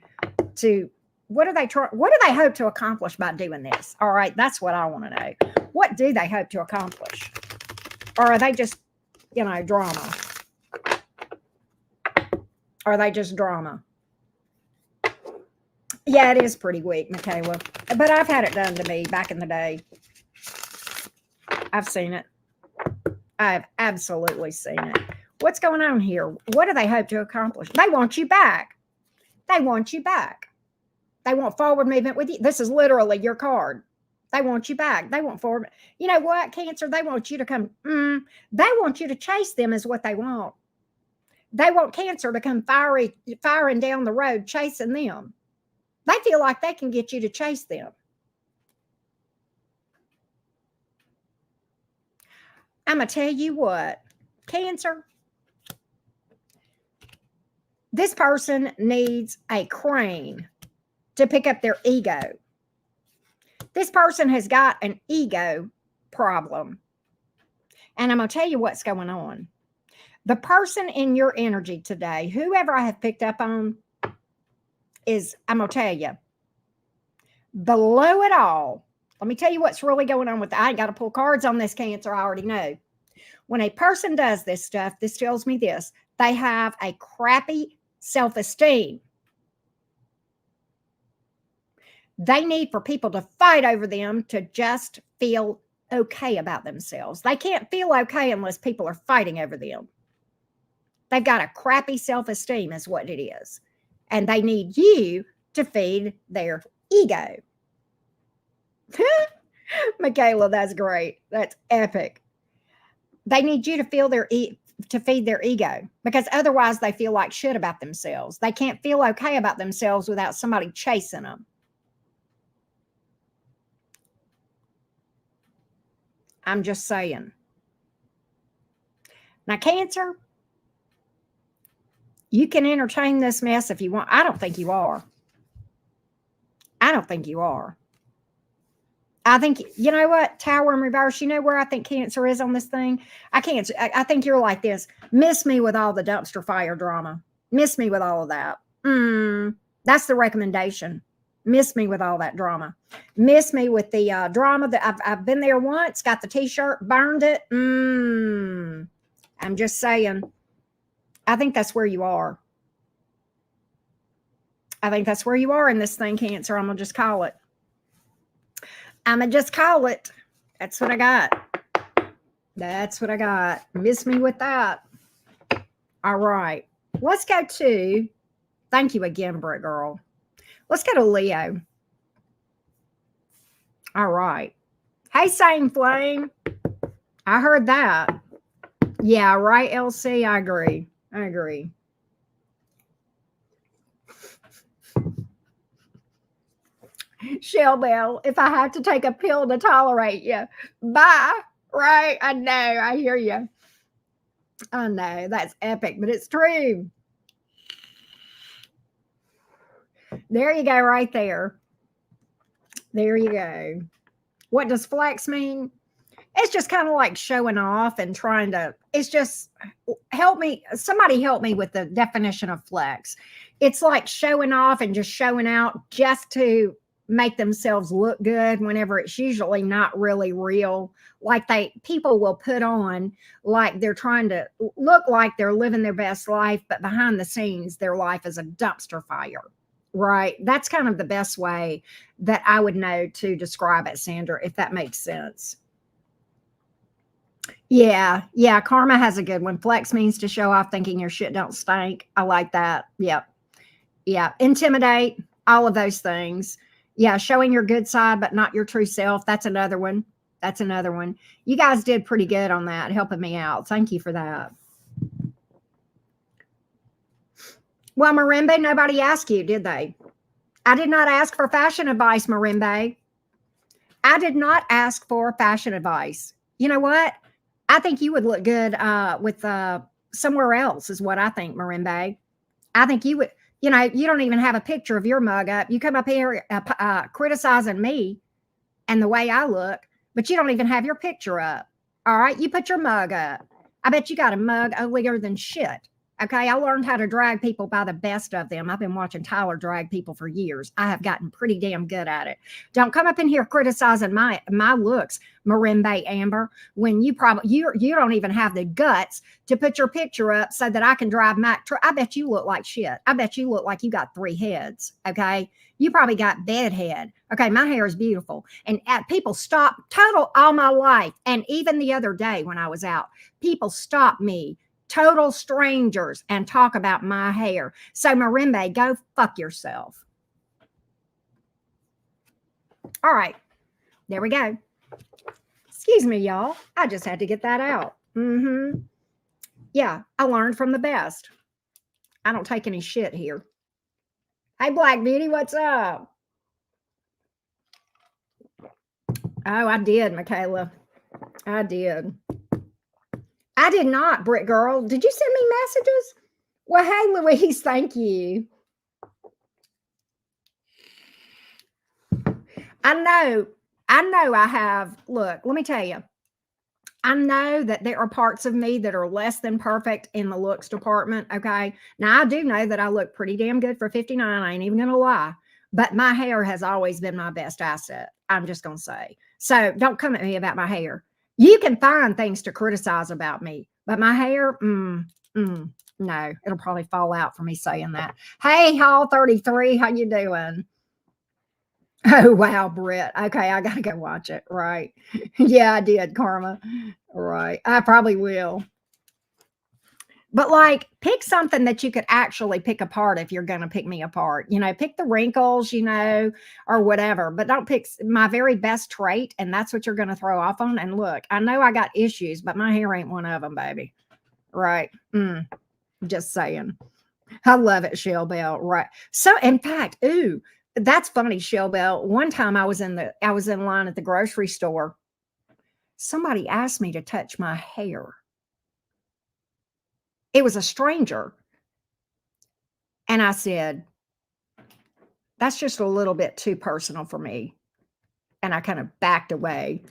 to what do they hope to accomplish by doing this? All right, that's what I want to know. What do they hope to accomplish? Or are they just, drama? Are they just drama? Yeah, it is pretty weak, Michaela. But I've had it done to me back in the day. I've seen it. I've absolutely seen it. What's going on here? What do they hope to accomplish? They want you back. They want you back. They want forward movement with you. This is literally your card. They want you back. They want forward. You know what, Cancer? They want you to come. They want you to chase them is what they want. They want Cancer to come firing down the road, chasing them. They feel like they can get you to chase them. I'm going to tell you what, Cancer, this person needs a crane to pick up their ego. This person has got an ego problem. And I'm going to tell you what's going on. The person in your energy today, whoever I have picked up on, is, I'm going to tell you, below it all, let me tell you what's really going on with that. I ain't got to pull cards on this, Cancer. I already know. When a person does this stuff, this tells me this. They have a crappy self-esteem. They need for people to fight over them to just feel okay about themselves. They can't feel okay unless people are fighting over them. They've got a crappy self-esteem is what it is. And they need you to feed their ego. Michaela, that's great. That's epic. They need you to feed their ego, because otherwise they feel like shit about themselves. They can't feel okay about themselves without somebody chasing them. I'm just saying. Now, Cancer, you can entertain this mess if you want. I don't think you are. I don't think you are. I think, you know what, Tower in reverse, you know where I think Cancer is on this thing? I think you're like this. Miss me with all the dumpster fire drama. Miss me with all of that. That's the recommendation. Miss me with all that drama. Miss me with the drama that I've been there once, got the t-shirt, burned it. I'm just saying. I think that's where you are. I think that's where you are in this thing, Cancer. I'm going to just call it. That's what I got. That's what I got. Miss me with that. All right. Let's go to, thank you again, Britt Girl. Let's go to Leo. All right. Hey, Same Flame. I heard that. Yeah, right, LC. I agree. Shell Bell, if I have to take a pill to tolerate you, bye. Right? I know. I hear you. I know. That's epic, but it's true. There you go, right there. There you go. What does flex mean? It's just kind of like showing off and trying to, it's just help me. Somebody help me with the definition of flex. It's like showing off and just showing out just to make themselves look good whenever it's usually not really real. Like people will put on like they're trying to look like they're living their best life, but behind the scenes, their life is a dumpster fire. Right. That's kind of the best way that I would know to describe it, Sandra, if that makes sense. Yeah, yeah, karma has a good one. Flex means to show off thinking your shit don't stink. I like that. Yep. Yeah. Intimidate, all of those things. Yeah, showing your good side but not your true self. That's another one. That's another one. You guys did pretty good on that, helping me out. Thank you for that. Well, Marimba, nobody asked you, did they? I did not ask for fashion advice, Marimba. I did not ask for fashion advice. You know what? I think you would look good with somewhere else, is what I think, Marimba. I think you would, you don't even have a picture of your mug up. You come up here criticizing me and the way I look, but you don't even have your picture up. All right. You put your mug up. I bet you got a mug uglier than shit. Okay. I learned how to drag people by the best of them. I've been watching Tyler drag people for years. I have gotten pretty damn good at it. Don't come up in here criticizing my looks, Marimba Amber, when you don't even have the guts to put your picture up so that I can drive Mac. I bet you look like shit. I bet you look like you got 3 heads. Okay. You probably got bed head. Okay. My hair is beautiful. And people stop total all my life. And even the other day when I was out, people stopped me, total strangers, and talk about my hair. So Marimba, go fuck yourself. All right. There we go. Excuse me, y'all. I just had to get that out. Yeah, I learned from the best. I don't take any shit here. Hey, Black Beauty, what's up? Oh, I did, Michaela. I did. I did not, Britt Girl. Did you send me messages? Well, hey, Louise, thank you. I know I have. Look, let me tell you. I know that there are parts of me that are less than perfect in the looks department. Okay. Now, I do know that I look pretty damn good for 59. I ain't even going to lie. But my hair has always been my best asset. I'm just going to say. So don't come at me about my hair. You can find things to criticize about me, but my hair, no, it'll probably fall out for me saying that. Hey, Hall 33, how you doing? Oh, wow, Britt. Okay, I gotta go watch it. Right. Yeah, I did, Karma. Right. I probably will. But like, pick something that you could actually pick apart if you're going to pick me apart. Pick the wrinkles, or whatever, but don't pick my very best trait. And that's what you're going to throw off on. And look, I know I got issues, but my hair ain't one of them, baby. Right. Just saying. I love it, Shell Bell. Right. So, in fact, ooh, that's funny, Shell Bell. One time I was in line at the grocery store. Somebody asked me to touch my hair. It was a stranger. And I said, that's just a little bit too personal for me. And I kind of backed away.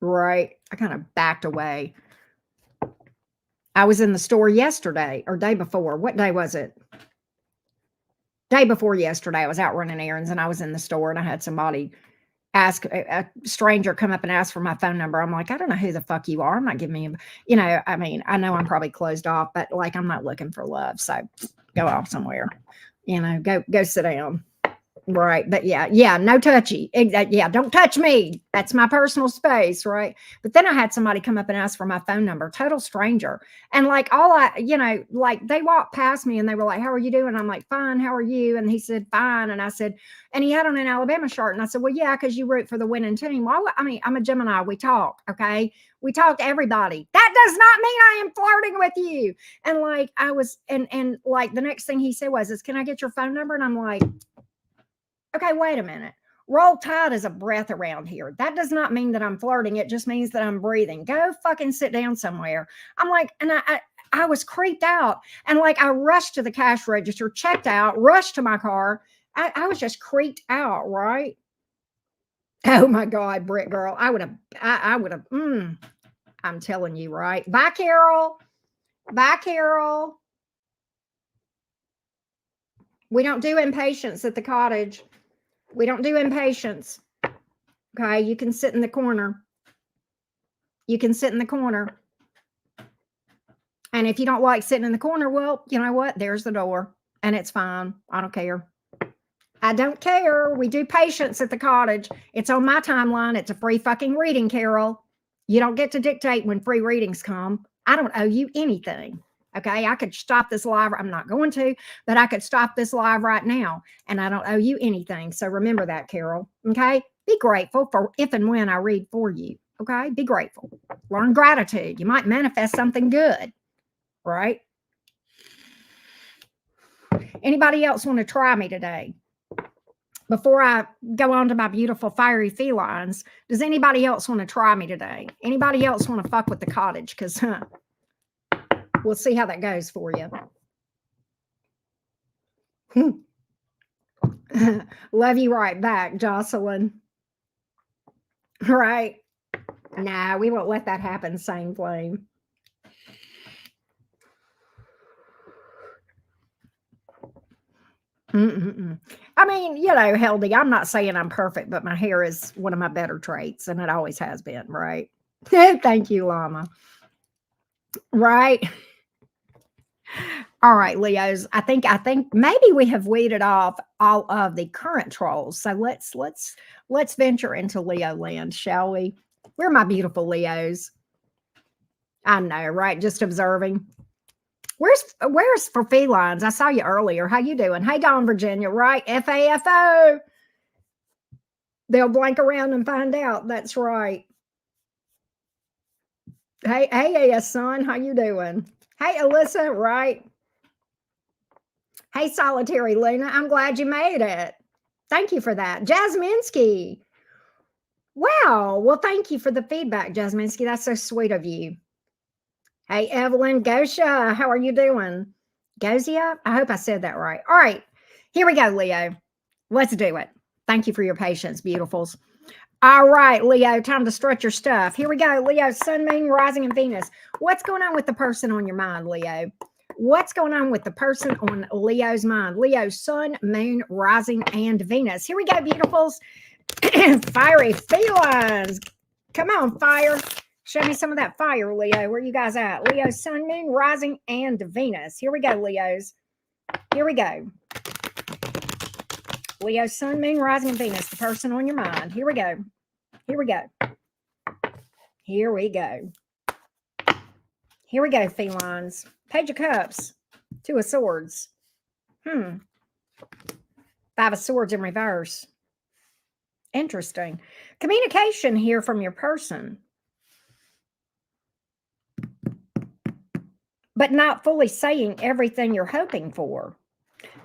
Right. I kind of backed away. I was in the store yesterday or day before. What day was it? Day before yesterday. I was out running errands and I was in the store and I had somebody ask a stranger come up and ask for my phone number. I'm like, I don't know who the fuck you are. I'm not giving you, I mean, I know I'm probably closed off, but like, I'm not looking for love. So go off somewhere, go sit down. Right. But yeah, no touchy. Yeah, don't touch me. That's my personal space. Right. But then I had somebody come up and ask for my phone number, total stranger. And like like they walked past me and they were like, how are you doing? I'm like, fine. How are you? And he said, fine. And I said, and he had on an Alabama shirt. And I said, well, yeah, because you root for the winning team. Well, I mean, I'm a Gemini. We talk. Okay. We talk to everybody. That does not mean I am flirting with you. And like I was, and like the next thing he said was, can I get your phone number? And I'm like, okay, wait a minute. Roll Tide is a breath around here. That does not mean that I'm flirting. It just means that I'm breathing. Go fucking sit down somewhere. I'm like, and I was creeped out. And like, I rushed to the cash register, checked out, rushed to my car. I was just creeped out, right? Oh my God, Britt girl. I would have, I'm telling you, right? Bye, Carol. Bye, Carol. We don't do impatience at the cottage. We don't do impatience. Okay. You can sit in the corner. You can sit in the corner. And if you don't like sitting in the corner, well, you know what? There's the door. And it's fine. I don't care. I don't care. We do patience at the cottage. It's on my timeline. It's a free fucking reading, Carol. You don't get to dictate when free readings come. I don't owe you anything. Okay. I could stop this live. I'm not going to, but I could stop this live right now and I don't owe you anything. So remember that, Carol. Okay. Be grateful for if and when I read for you. Okay. Be grateful. Learn gratitude. You might manifest something good. Right? Anybody else want to try me today? Before I go on to my beautiful fiery felines, does anybody else want to try me today? Anybody else want to fuck with the cottage? Because we'll see how that goes for you. Love you right back, Jocelyn. Right? Nah, we won't let that happen, same flame. I mean, you know, Heldy, I'm not saying I'm perfect, but my hair is one of my better traits, and it always has been, right? Thank you, Llama. Right. All right, Leos. I think maybe we have weeded off all of the current trolls. So let's venture into Leo land, shall we? We're my beautiful Leos. I know, right? Just observing. Where's for felines? I saw you earlier. How you doing? Hey, Dawn, Virginia, right? FAFO. They'll blank around and find out. That's right. Hey, son, how you doing? Hey, Alyssa, right? Hey, Solitary Luna, I'm glad you made it. Thank you for that. Jasminsky. Wow. Well, thank you for the feedback, Jasminsky. That's so sweet of you. Hey, Evelyn Gosha, how are you doing? Gozia? I hope I said that right. All right, here we go, Leo. Let's do it. Thank you for your patience, beautifuls. All right, Leo, time to stretch your stuff. Here we go, Leo, Sun, Moon, Rising, and Venus. What's going on with the person on your mind, Leo? What's going on with the person on Leo's mind? Leo, Sun, Moon, Rising, and Venus. Here we go, beautifuls. Fiery felines. Come on, fire. Show me some of that fire, Leo. Where you guys at? Leo, Sun, Moon, Rising, and Venus. Here we go, Leos. Here we go. Leo, Sun, Moon, Rising, and Venus. The person on your mind. Here we go. Here we go. Here we go. Here we go, felines. Page of Cups. Two of Swords. Five of Swords in reverse. Interesting. Communication here from your person. But not fully saying everything you're hoping for.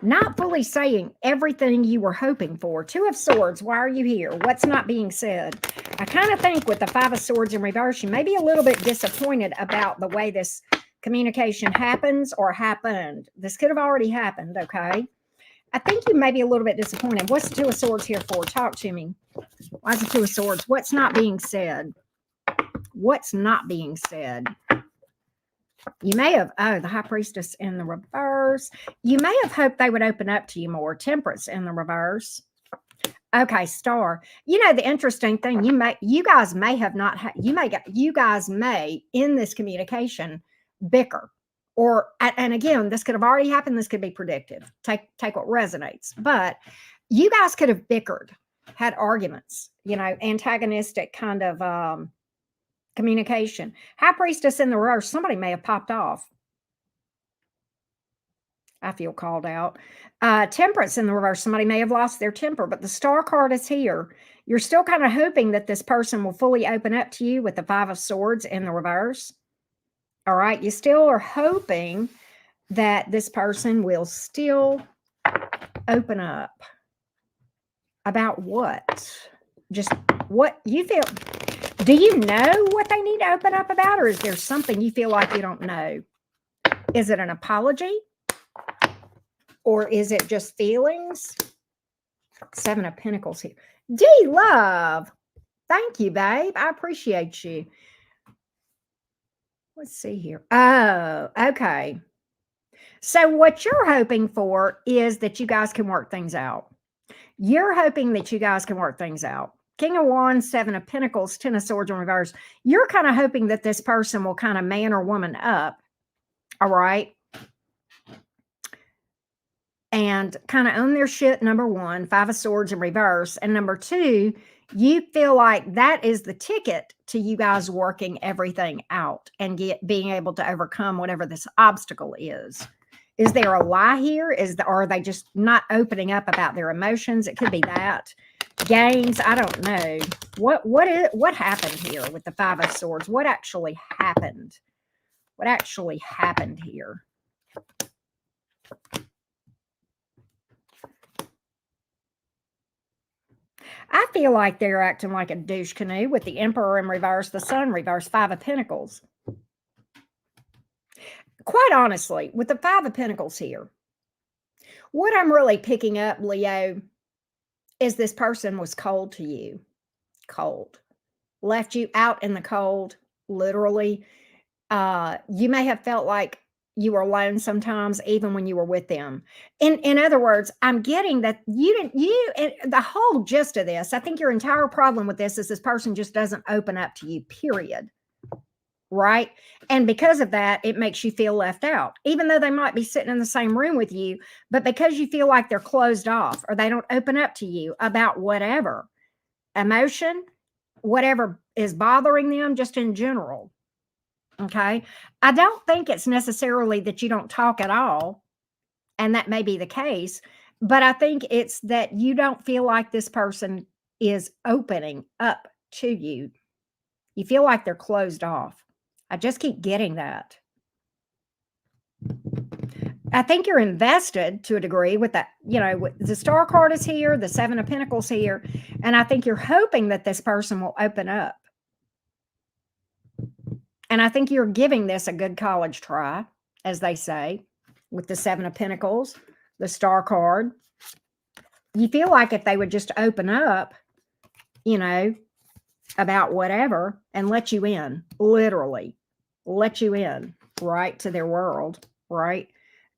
Not fully saying everything you were hoping for. Two of Swords, why are you here? What's not being said? I kind of think with the Five of Swords in reverse, you may be a little bit disappointed about the way this communication happens or happened. This could have already happened, okay? I think you may be a little bit disappointed. What's the Two of Swords here for? Talk to me. Why is the Two of Swords? What's not being said? What's not being said? You may have, the High Priestess in the reverse. You may have hoped they would open up to you more. Temperance in the reverse. Okay, Star. You know, the interesting thing, you guys may have not had, you guys may in this communication bicker. Or, and again, this could have already happened. This could be predictive. Take what resonates. But you guys could have bickered, had arguments, you know, antagonistic kind of communication. High Priestess in the reverse. Somebody may have popped off. I feel called out. Temperance in the reverse. Somebody may have lost their temper, but the Star card is here. You're still kind of hoping that this person will fully open up to you with the Five of Swords in the reverse. All right. You still are hoping that this person will still open up. About what? Just what you feel. Do you know what they need to open up about, or is there something you feel like you don't know? Is it an apology? Or is it just feelings? Seven of Pentacles here. D-Love. Thank you, babe. I appreciate you. Let's see here. Oh, okay. So what you're hoping for is that you guys can work things out. You're hoping that you guys can work things out. King of Wands, Seven of Pentacles, Ten of Swords in reverse. You're kind of hoping that this person will kind of man or woman up. All right. And kind of own their shit, number one, Five of Swords in reverse. And number two, you feel like that is the ticket to you guys working everything out and being able to overcome whatever this obstacle is. Is there a lie here? Or are they just not opening up about their emotions? It could be that. Games, I don't know. What happened here with the Five of Swords? What actually happened? What actually happened here? I feel like they're acting like a douche canoe with the Emperor in reverse, the Sun reverse, Five of Pentacles. Quite honestly, with the Five of Pentacles here, what I'm really picking up, Leo, is this person was cold to you. Cold. Left you out in the cold, literally. You may have felt like you were alone sometimes, even when you were with them. In other words, I'm getting that the whole gist of this, I think your entire problem with this is this person just doesn't open up to you, period. Right? And because of that, it makes you feel left out, even though they might be sitting in the same room with you, but because you feel like they're closed off or they don't open up to you about whatever emotion, whatever is bothering them, just in general. Okay. I don't think it's necessarily that you don't talk at all, and that may be the case, but I think it's that you don't feel like this person is opening up to you. You feel like they're closed off. I just keep getting that. I think you're invested to a degree with that, the Star card is here, the Seven of Pentacles here, and I think you're hoping that this person will open up. And I think you're giving this a good college try, as they say, with the Seven of Pentacles, the Star card. You feel like if they would just open up, about whatever and let you in, literally let you in, right, to their world, right,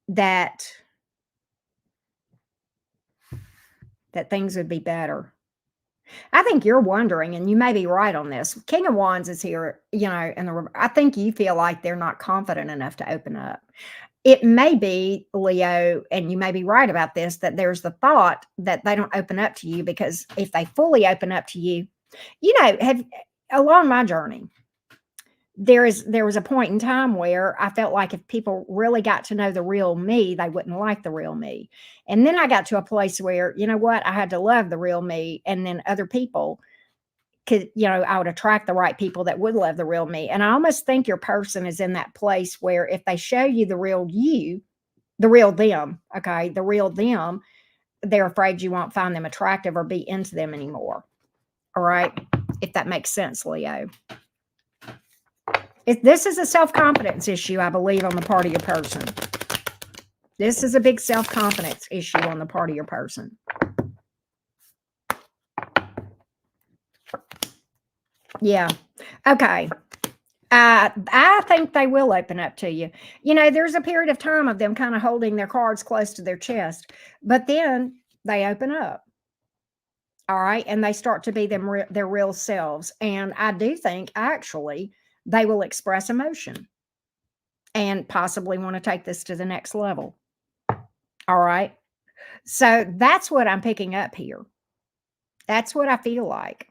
that things would be better. I think you're wondering, and you may be right on this. King of Wands is here, and I think you feel like they're not confident enough to open up. It may be, Leo, and you may be right about this, that there's the thought that they don't open up to you because if they fully open up to you, along my journey, there was a point in time where I felt like if people really got to know the real me, they wouldn't like the real me. And then I got to a place where, you know what, I had to love the real me. And then other people could, I would attract the right people that would love the real me. And I almost think your person is in that place where if they show you the real you, the real them, okay, the real them, they're afraid you won't find them attractive or be into them anymore. All right. If that makes sense, Leo. This is a self-confidence issue, I believe, on the part of your person. This is a big self-confidence issue on the part of your person. Yeah. Okay. I think they will open up to you. There's a period of time of them kind of holding their cards close to their chest, but then they open up. All right. And they start to be their real selves. And I do think actually they will express emotion and possibly want to take this to the next level. All right. So that's what I'm picking up here. That's what I feel like.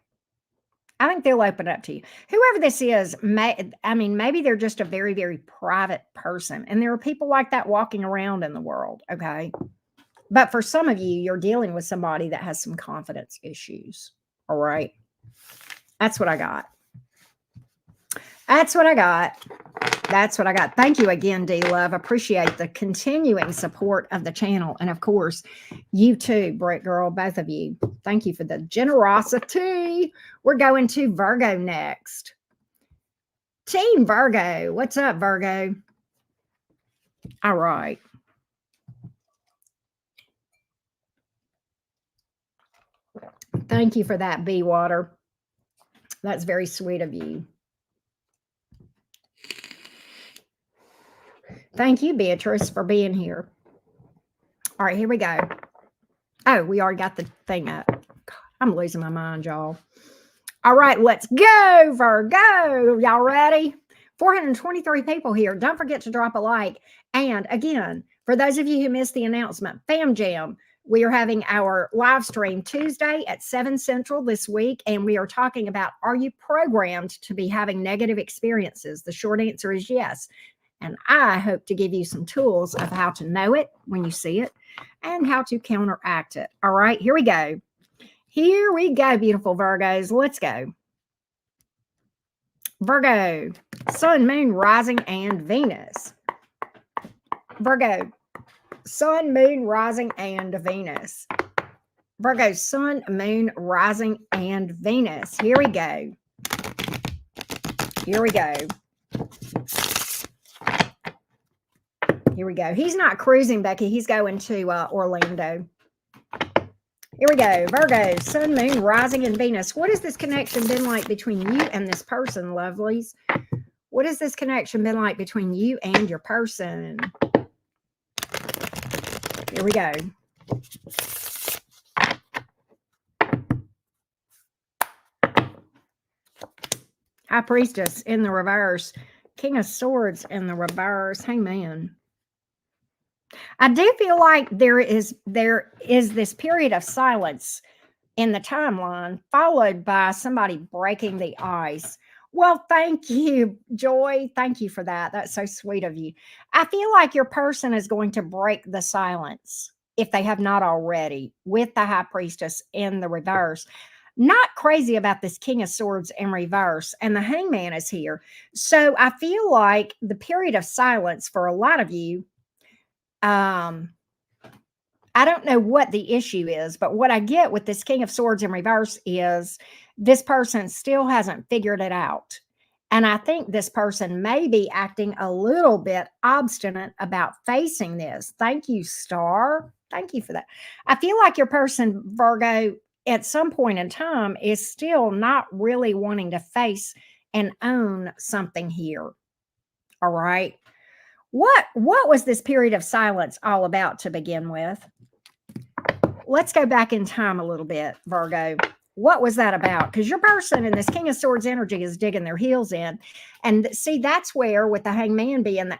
I think they'll open up to you. Whoever this is, maybe they're just a very, very private person. And there are people like that walking around in the world. Okay. But for some of you, you're dealing with somebody that has some confidence issues. All right. That's what I got. That's what I got. That's what I got. Thank you again, D-Love. Appreciate the continuing support of the channel. And of course, you too, Brick Girl, both of you. Thank you for the generosity. We're going to Virgo next. Team Virgo. What's up, Virgo? All right. Thank you for that, Bee Water. That's very sweet of you. Thank you, Beatrice, for being here. All right, here we go. Oh, we already got the thing up. God, I'm losing my mind, y'all. All right, let's go, Virgo. Y'all ready? 423 people here. Don't forget to drop a like. And again, for those of you who missed the announcement, Fam Jam, we are having our live stream Tuesday at 7 Central this week, and we are talking about, are you programmed to be having negative experiences? The short answer is yes. And I hope to give you some tools of how to know it when you see it and how to counteract it. All right, here we go. Here we go, beautiful Virgos. Let's go. Virgo, Sun, Moon, Rising, and Venus. Virgo, Sun, Moon, Rising, and Venus. Virgo, Sun, Moon, Rising, and Venus. Here we go. Here we go. Here we go. He's not cruising, Becky. He's going to Orlando. Here we go. Virgo, Sun, Moon, Rising, and Venus. What has this connection been like between you and this person, lovelies? What has this connection been like between you and your person? Here we go. High Priestess in the reverse. King of Swords in the reverse. Hangman. I do feel like there is this period of silence in the timeline, followed by somebody breaking the ice. Well, thank you, Joy. Thank you for that. That's so sweet of you. I feel like your person is going to break the silence, if they have not already, with the High Priestess in the reverse. Not crazy about this King of Swords in reverse, and the Hangman is here. So I feel like the period of silence for a lot of you, I don't know what the issue is, but what I get with this King of Swords in reverse is this person still hasn't figured it out. And I think this person may be acting a little bit obstinate about facing this. Thank you, Star. Thank you for that. I feel like your person, Virgo, at some point in time is still not really wanting to face and own something here. All right. What was this period of silence all about to begin with? Let's go back in time a little bit, Virgo. What was that about? Because your person in this King of Swords energy is digging their heels in. And see, that's where with the Hangman being,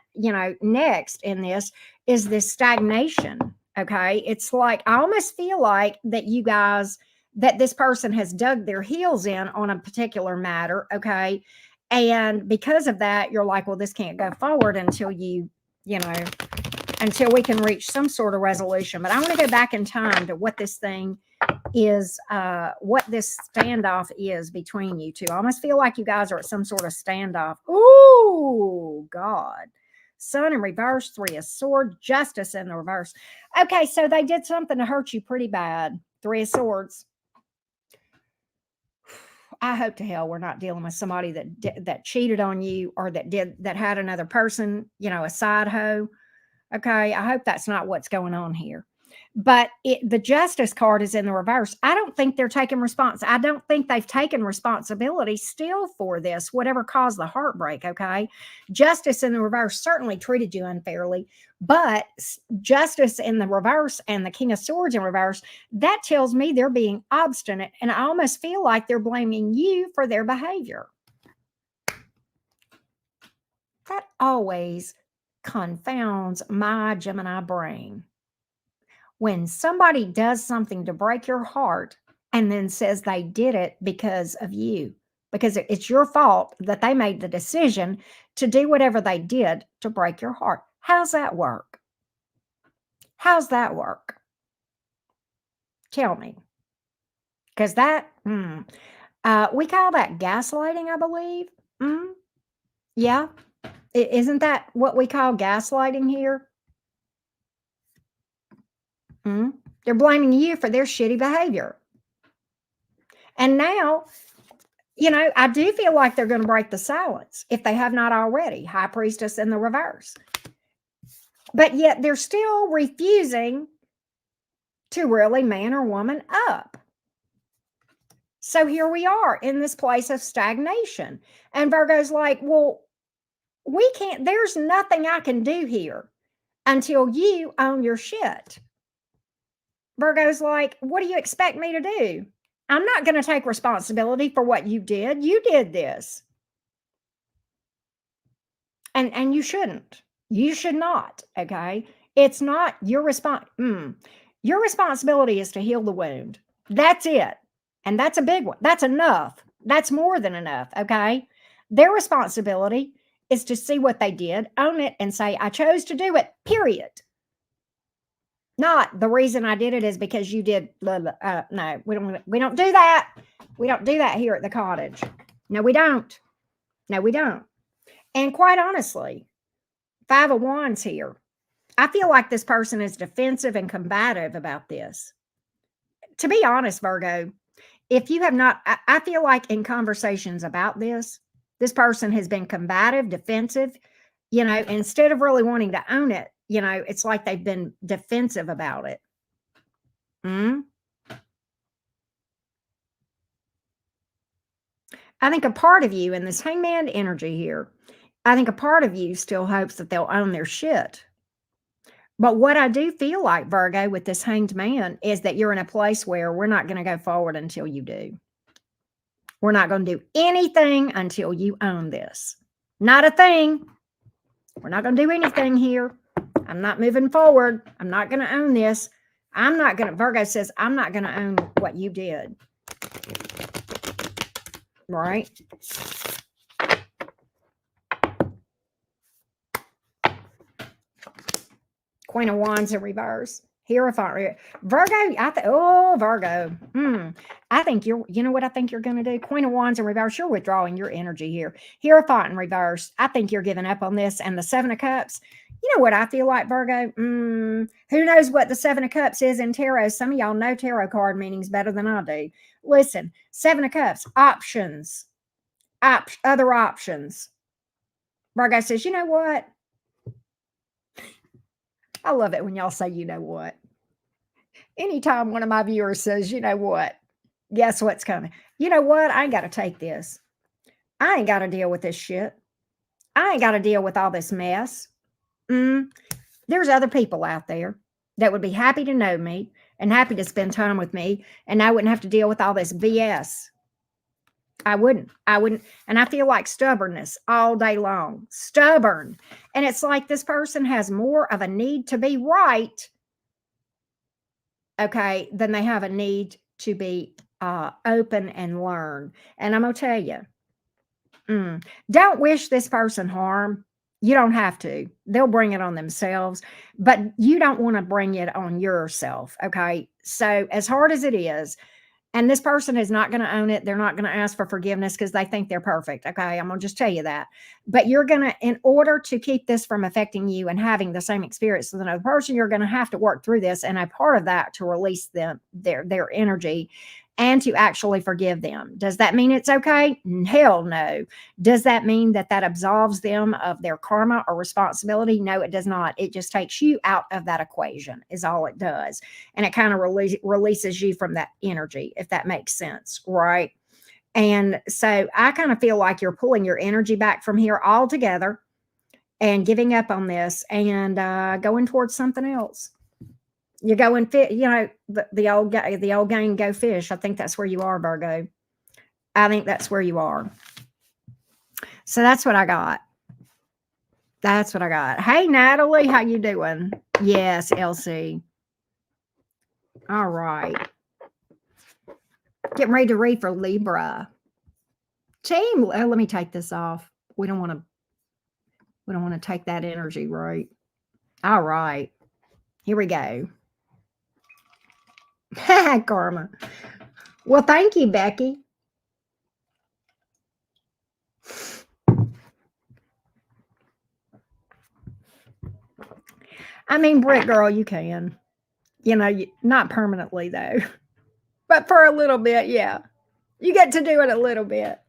next in this is this stagnation. Okay. It's like, I almost feel like that you guys, that this person has dug their heels in on a particular matter. Okay. And because of that, you're like, well, this can't go forward until until we can reach some sort of resolution. But I want to go back in time to what this thing is, what this standoff is between you two. I almost feel like you guys are at some sort of standoff. Ooh, God. Sun in reverse, Three of Swords, Justice in the reverse. Okay, so they did something to hurt you pretty bad. Three of Swords. I hope to hell we're not dealing with somebody that cheated on you or that had another person, a side hoe. Okay, I hope that's not what's going on here. But the Justice card is in the reverse. I don't think they're taking I don't think they've taken responsibility still for this, whatever caused the heartbreak, okay? Justice in the reverse certainly treated you unfairly, but Justice in the reverse and the King of Swords in reverse, that tells me they're being obstinate, and I almost feel like they're blaming you for their behavior. That always confounds my Gemini brain. When somebody does something to break your heart and then says they did it because of you, because it's your fault that they made the decision to do whatever they did to break your heart. How's that work? How's that work? Tell me. Because that, we call that gaslighting, I believe. Yeah. Isn't that what we call gaslighting here? They're blaming you for their shitty behavior. And now, I do feel like they're going to break the silence if they have not already. High Priestess in the reverse. But yet they're still refusing to really man or woman up. So here we are in this place of stagnation. And Virgo's like, well, we can't, there's nothing I can do here until you own your shit. Virgo's like, what do you expect me to do? I'm not going to take responsibility for what you did. You did this. And you shouldn't. You should not, okay? It's not your your responsibility is to heal the wound. That's it. And that's a big one. That's enough. That's more than enough, okay? Their responsibility is to see what they did, own it, and say, I chose to do it, period. Not the reason I did it is because you did. No, we don't do that. We don't do that here at the cottage. No, we don't. No, we don't. And quite honestly, 5 of Wands here. I feel like this person is defensive and combative about this. To be honest, Virgo, if you have not, I feel like in conversations about this person has been combative, defensive, instead of really wanting to own it, it's like they've been defensive about it. I think a part of you in this hangman energy here, I think a part of you still hopes that they'll own their shit. But what I do feel like, Virgo, with this hanged man is that you're in a place where we're not going to go forward until you do. We're not going to do anything until you own this. Not a thing. We're not going to do anything here. I'm not moving forward. I'm not going to own this. Virgo says, I'm not going to own what you did. Right? Queen of Wands in reverse. Hierophant. Virgo, Virgo. I think you know what I think you're going to do? Queen of Wands in reverse. You're withdrawing your energy here. Hierophant in reverse. I think you're giving up on this. And the 7 of Cups. You know what I feel like, Virgo? Who knows what the 7 of Cups is in tarot? Some of y'all know tarot card meanings better than I do. Listen, 7 of Cups, options, other options. Virgo says, you know what? I love it when y'all say, you know what? Anytime one of my viewers says, you know what? Guess what's coming? You know what? I ain't got to take this. I ain't got to deal with this shit. I ain't got to deal with all this mess. There's other people out there that would be happy to know me and happy to spend time with me, and I wouldn't have to deal with all this BS. I wouldn't. And I feel like stubbornness all day long. Stubborn. And it's like this person has more of a need to be right, okay, than they have a need to be open and learn. And I'm going to tell you, don't wish this person harm. You don't have to. They'll bring it on themselves, but you don't want to bring it on yourself, okay? So as hard as it is, and this person is not going to own it. They're not going to ask for forgiveness because they think they're perfect. Okay. I'm going to just tell you that. But you're going to, in order to keep this from affecting you and having the same experience with another person, you're going to have to work through this. And a part of that to release their energy and to actually forgive them. Does that mean it's okay? Hell no. Does that mean that absolves them of their karma or responsibility? No, it does not. It just takes you out of that equation is all it does. And it kind of releases you from that energy, if that makes sense, right? And so I kind of feel like you're pulling your energy back from here altogether and giving up on this and going towards something else. You go and fit, the old game, go fish. I think that's where you are, Virgo. I think that's where you are. So that's what I got. That's what I got. Hey, Natalie, how you doing? Yes, Elsie. All right. Getting ready to read for Libra. Team, let me take this off. We don't want to take that energy, right? All right. Here we go. Karma. Well, thank you, Becky. I mean, Britt girl, you can. Not permanently though. But for a little bit, yeah. You get to do it a little bit.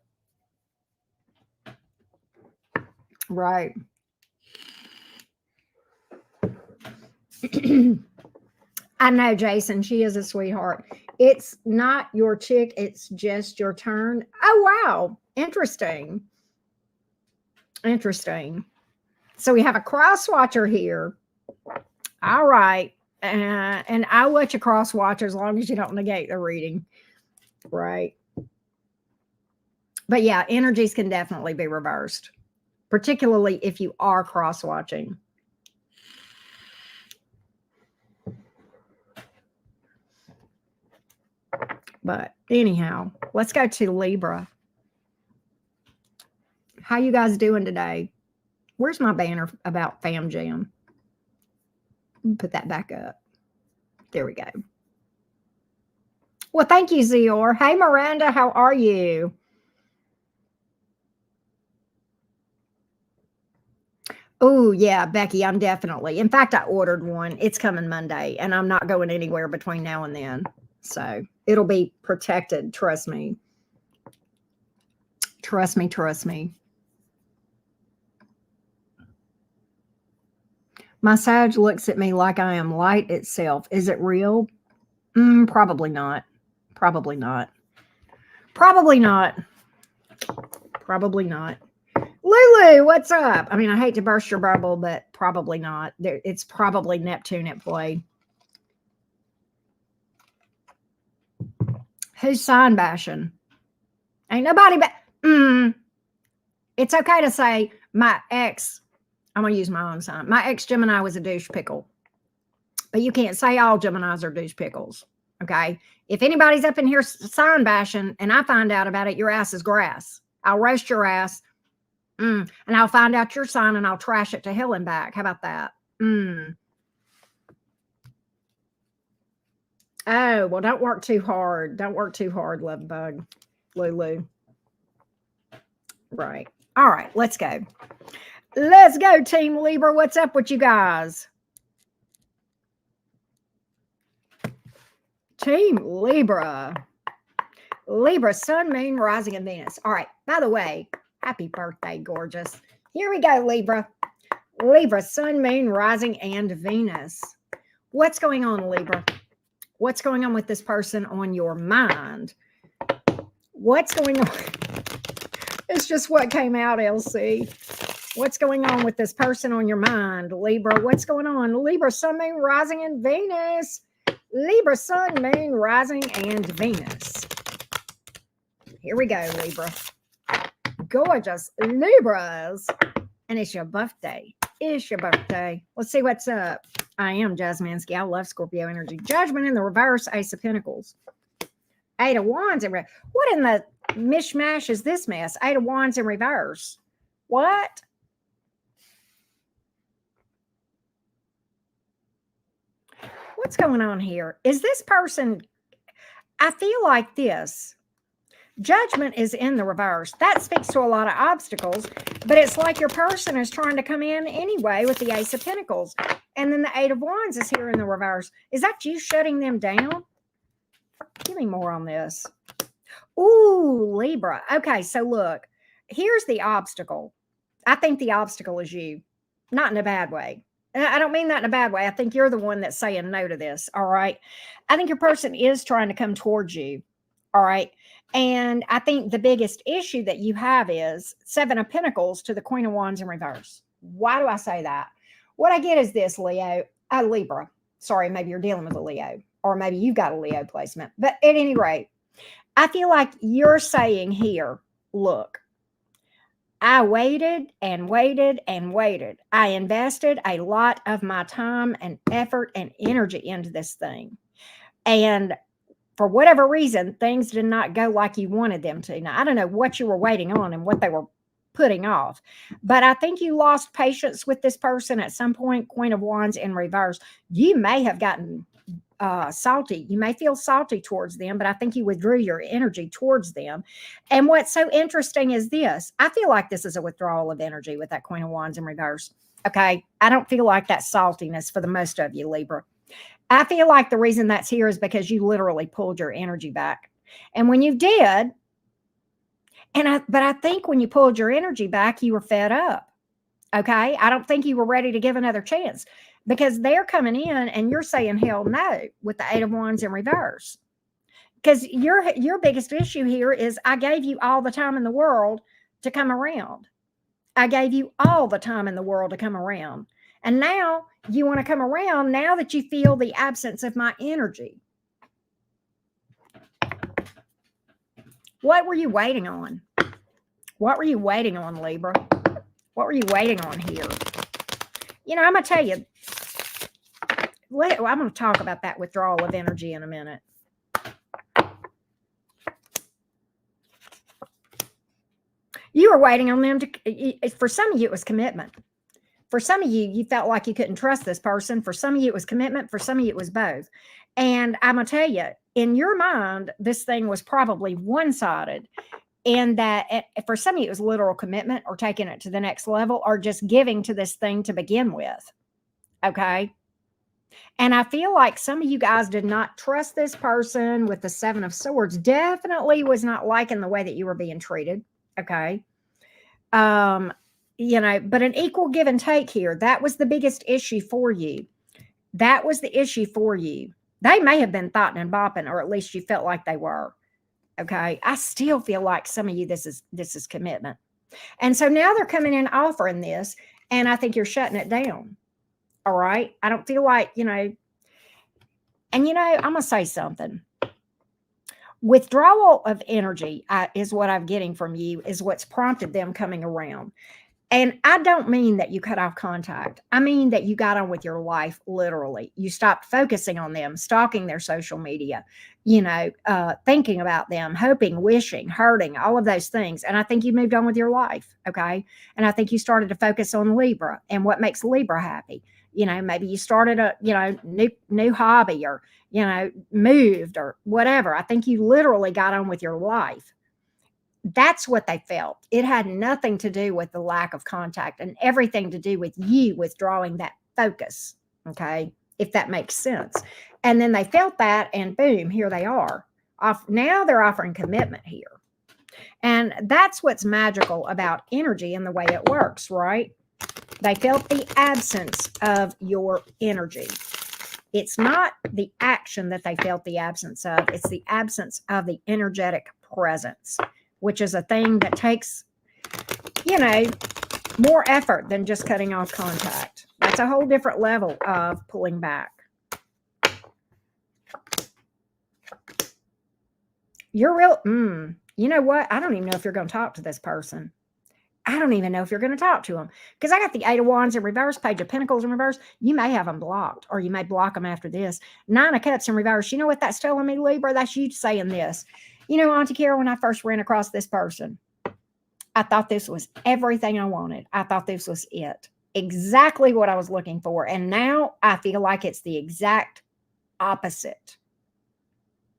Right. I know, Jason. She is a sweetheart. It's not your chick. It's just your turn. Oh, wow. Interesting. Interesting. So we have a cross watcher here. All right. And I'll let you cross watch as long as you don't negate the reading. Right. But yeah, energies can definitely be reversed, particularly if you are cross watching. But anyhow, let's go to Libra. How you guys doing today? Where's my banner about Fam Jam? Put that back up. There we go. Well, thank you, Zior. Hey, Miranda, how are you? Oh, yeah, Becky, I'm definitely. In fact, I ordered one. It's coming Monday, and I'm not going anywhere between now and then. So it'll be protected. Trust me. Trust me. Trust me. My Sag looks at me like I am light itself. Is it real? Probably not. Probably not. Probably not. Probably not. Lulu, what's up? I mean, I hate to burst your bubble, but probably not. It's probably Neptune at play. Who's sign bashing? Ain't nobody It's okay to say my ex, I'm going to use my own sign. My ex Gemini was a douche pickle. But you can't say all Geminis are douche pickles. Okay? If anybody's up in here sign bashing and I find out about it, your ass is grass. I'll roast your ass. And I'll find out your sign and I'll trash it to hell and back. How about that? Oh, well, don't work too hard. Don't work too hard, love bug. Lulu. Right. All right, let's go. Let's go, Team Libra. What's up with you guys? Team Libra. Libra, Sun, Moon, Rising, and Venus. All right. By the way, happy birthday, gorgeous. Here we go, Libra. Libra, Sun, Moon, Rising, and Venus. What's going on, Libra? What's going on with this person on your mind? What's going on? It's just what came out, LC. What's going on with this person on your mind, Libra? What's going on? Libra, Sun, Moon, Rising, and Venus. Libra, Sun, Moon, Rising, and Venus. Here we go, Libra. Gorgeous Libras. And it's your birthday. It's your birthday. Let's see what's up. I am Jasminsky. I love Scorpio energy. Judgment in the reverse, Ace of Pentacles. Eight of Wands in reverse. What in the mishmash is this mess? Eight of Wands in reverse. What? What's going on here? Is this person, I feel like this. Judgment is in the reverse. That speaks to a lot of obstacles, but it's like your person is trying to come in anyway with the Ace of Pentacles. And then the Eight of Wands is here in the reverse. Is that you shutting them down? Give me more on this. Ooh, Libra. Okay, so look, here's the obstacle. I think the obstacle is you, not in a bad way. I don't mean that in a bad way. I think you're the one that's saying no to this, all right? I think your person is trying to come towards you, all right? And I think the biggest issue that you have is Seven of Pentacles to the Queen of Wands in reverse. Why do I say that? What I get is this, Libra. Sorry, maybe you're dealing with a Leo, or maybe you've got a Leo placement. But at any rate, I feel like you're saying here, look, I waited and waited and waited. I invested a lot of my time and effort and energy into this thing. And for whatever reason, things did not go like you wanted them to. Now, I don't know what you were waiting on and what they were putting off, but I think you lost patience with this person at some point. Queen of Wands in reverse. You may have gotten salty. You may feel salty towards them, but I think you withdrew your energy towards them. And what's so interesting is this. I feel like this is a withdrawal of energy with that Queen of Wands in reverse. Okay. I don't feel like that saltiness for the most of you, Libra. I feel like the reason that's here is because you literally pulled your energy back. And when you did, but I think when you pulled your energy back, you were fed up. Okay. I don't think you were ready to give another chance, because they're coming in and you're saying hell no with the Eight of Wands in reverse. Because your biggest issue here is I gave you all the time in the world to come around. I gave you all the time in the world to come around. And now you want to come around now that you feel the absence of my energy. What were you waiting on? What were you waiting on, Libra? What were you waiting on here? You know, I'm going to tell you, I'm going to talk about that withdrawal of energy in a minute. You were waiting on them to, for some of you, it was commitment. For some of you, you felt like you couldn't trust this person. For some of you, it was commitment. For some of you, it was both. And I'm going to tell you, in your mind, this thing was probably one-sided. And that for some of you, it was literal commitment or taking it to the next level or just giving to this thing to begin with. Okay. And I feel like some of you guys did not trust this person with the Seven of Swords. Definitely was not liking the way that you were being treated. Okay. You know, but an equal give and take here. That was the biggest issue for you. That was the issue for you. They may have been thoughting and bopping, or at least you felt like they were. Okay. I still feel like some of you, this is commitment. And so now they're coming in offering this, and I think you're shutting it down. All right. I don't feel like, you know, and you know, I'm going to say something. Withdrawal of energy is what I'm getting from you, is what's prompted them coming around. And I don't mean that you cut off contact. I mean that you got on with your life, literally. You stopped focusing on them, stalking their social media, you know, thinking about them, hoping, wishing, hurting, all of those things. And I think you moved on with your life, okay? And I think you started to focus on Libra and what makes Libra happy. You know, maybe you started a, you know, new hobby, or, you know, moved or whatever. I think you literally got on with your life. That's what they felt. It had nothing to do with the lack of contact and everything to do with you withdrawing that focus. Okay. If that makes sense. And then they felt that, and boom, here they are. Now they're offering commitment here. And that's what's magical about energy and the way it works, right? They felt the absence of your energy. It's not the action that they felt the absence of. It's the absence of the energetic presence, which is a thing that takes, you know, more effort than just cutting off contact. That's a whole different level of pulling back. You're real, you know what? I don't even know if you're going to talk to this person. I don't even know if you're going to talk to them, because I got the Eight of Wands in reverse, Page of Pentacles in reverse. You may have them blocked, or you may block them after this. Nine of Cups in reverse. You know what that's telling me, Libra? That's you saying this. You know, Auntie Carol, when I first ran across this person, I thought this was everything I wanted. I thought this was it. Exactly what I was looking for. And now I feel like it's the exact opposite.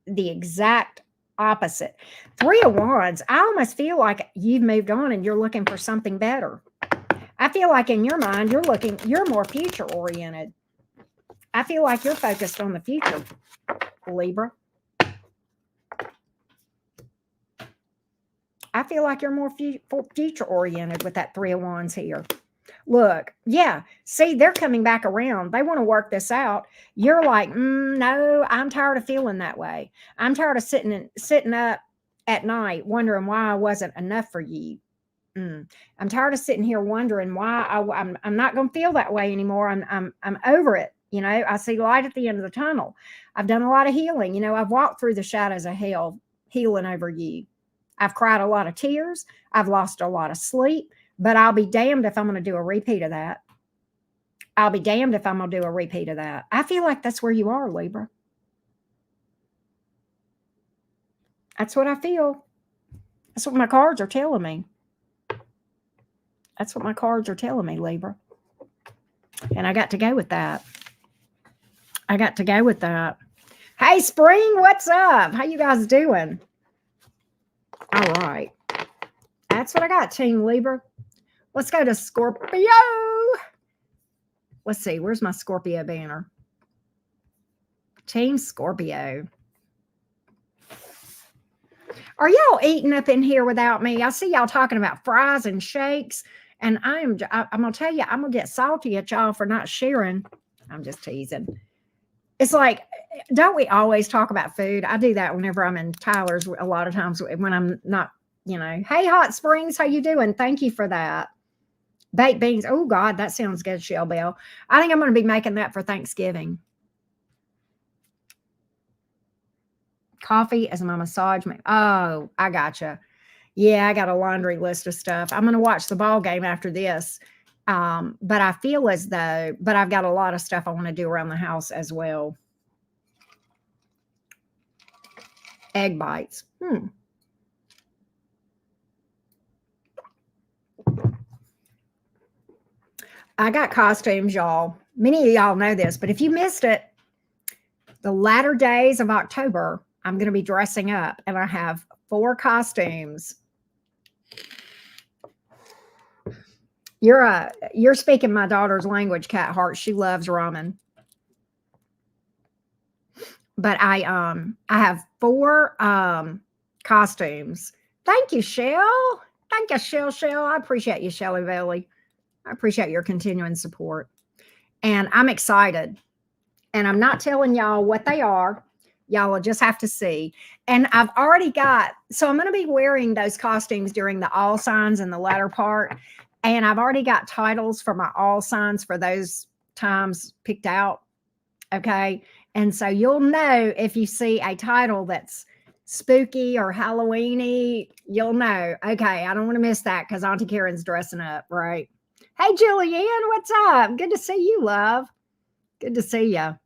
The exact opposite. Three of Wands. I almost feel like you've moved on and you're looking for something better. I feel like in your mind, you're more future oriented. I feel like you're focused on the future, Libra. I feel like you're more future oriented with that Three of Wands here. Look, yeah, see, they're coming back around. They want to work this out. You're like, no, I'm tired of feeling that way. I'm tired of sitting up at night wondering why I wasn't enough for you. I'm tired of sitting here wondering why I'm not going to feel that way anymore. I'm over it. You know, I see light at the end of the tunnel. I've done a lot of healing. You know, I've walked through the shadows of hell, healing over you. I've cried a lot of tears. I've lost a lot of sleep. But I'll be damned if I'm going to do a repeat of that. I'll be damned if I'm going to do a repeat of that. I feel like that's where you are, Libra. That's what I feel. That's what my cards are telling me. That's what my cards are telling me, Libra. And I got to go with that. I got to go with that. Hey, Spring, what's up? How you guys doing? All right. That's what I got, Team Libra. Let's go to Scorpio. Let's see. Where's my Scorpio banner? Team Scorpio. Are y'all eating up in here without me? I see y'all talking about fries and shakes. And I'm going to tell you, I'm going to get salty at y'all for not sharing. I'm just teasing. It's like, don't we always talk about food? I do that whenever I'm in Tyler's a lot of times when I'm not, hey, Hot Springs, how you doing? Thank you for that. Baked beans. Oh, God, that sounds good, Shell Bell. I think I'm going to be making that for Thanksgiving. Coffee as my massage. Oh, I gotcha. Yeah, I got a laundry list of stuff. I'm going to watch the ball game after this. But I feel as though, but I've got a lot of stuff I want to do around the house as well. Egg bites. I got costumes, y'all. Many of y'all know this, but if you missed it, the latter days of October, I'm going to be dressing up, and I have 4 costumes. You're speaking my daughter's language, Cat Heart. She loves ramen. But I have 4 costumes. Thank you, Shell. Thank you, Shell. I appreciate you, Shelly Bailey. I appreciate your continuing support. And I'm excited. And I'm not telling y'all what they are. Y'all will just have to see. And I've already got, so I'm going to be wearing those costumes during the all signs in the latter part. And I've already got titles for my all signs for those times picked out. Okay. And so you'll know if you see a title that's spooky or Halloweeny, you'll know, okay, I don't want to miss that because Auntie Karen's dressing up, right? Hey, Jillian, what's up? Good to see you, love. Good to see you.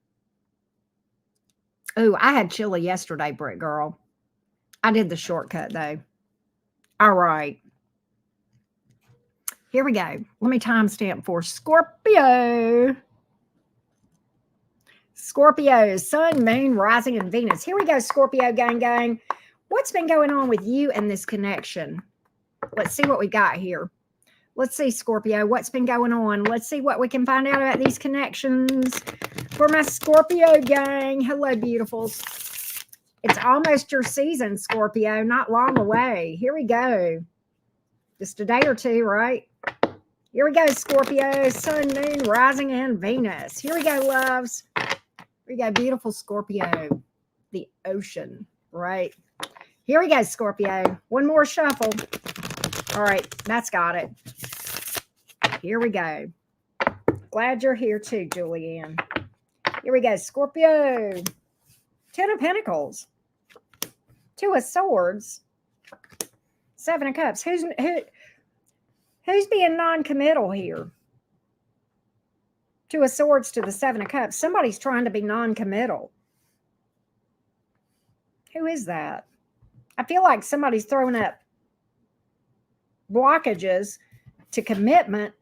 Oh, I had chili yesterday, Brick Girl. I did the shortcut, though. All right. Here we go. Let me timestamp for Scorpio. Scorpio, Sun, Moon, Rising, and Venus. Here we go, Scorpio gang. What's been going on with you and this connection? Let's see what we got here. Let's see, Scorpio, what's been going on? Let's see what we can find out about these connections for my Scorpio gang. Hello, beautifuls. It's almost your season, Scorpio, not long away. Here we go. Just a day or two, right? Here we go, Scorpio, Sun, Moon, Rising, and Venus. Here we go, loves. Here we go, beautiful Scorpio. The ocean, right? Here we go, Scorpio. One more shuffle. All right, that's got it. Here we go. Glad you're here too, Julianne. Here we go, Scorpio. 10 of Pentacles. 2 of Swords. 7 of Cups. Who's being non-committal here? 2 of Swords to the 7 of Cups. Somebody's trying to be non-committal. Who is that? I feel like somebody's throwing up blockages to commitment,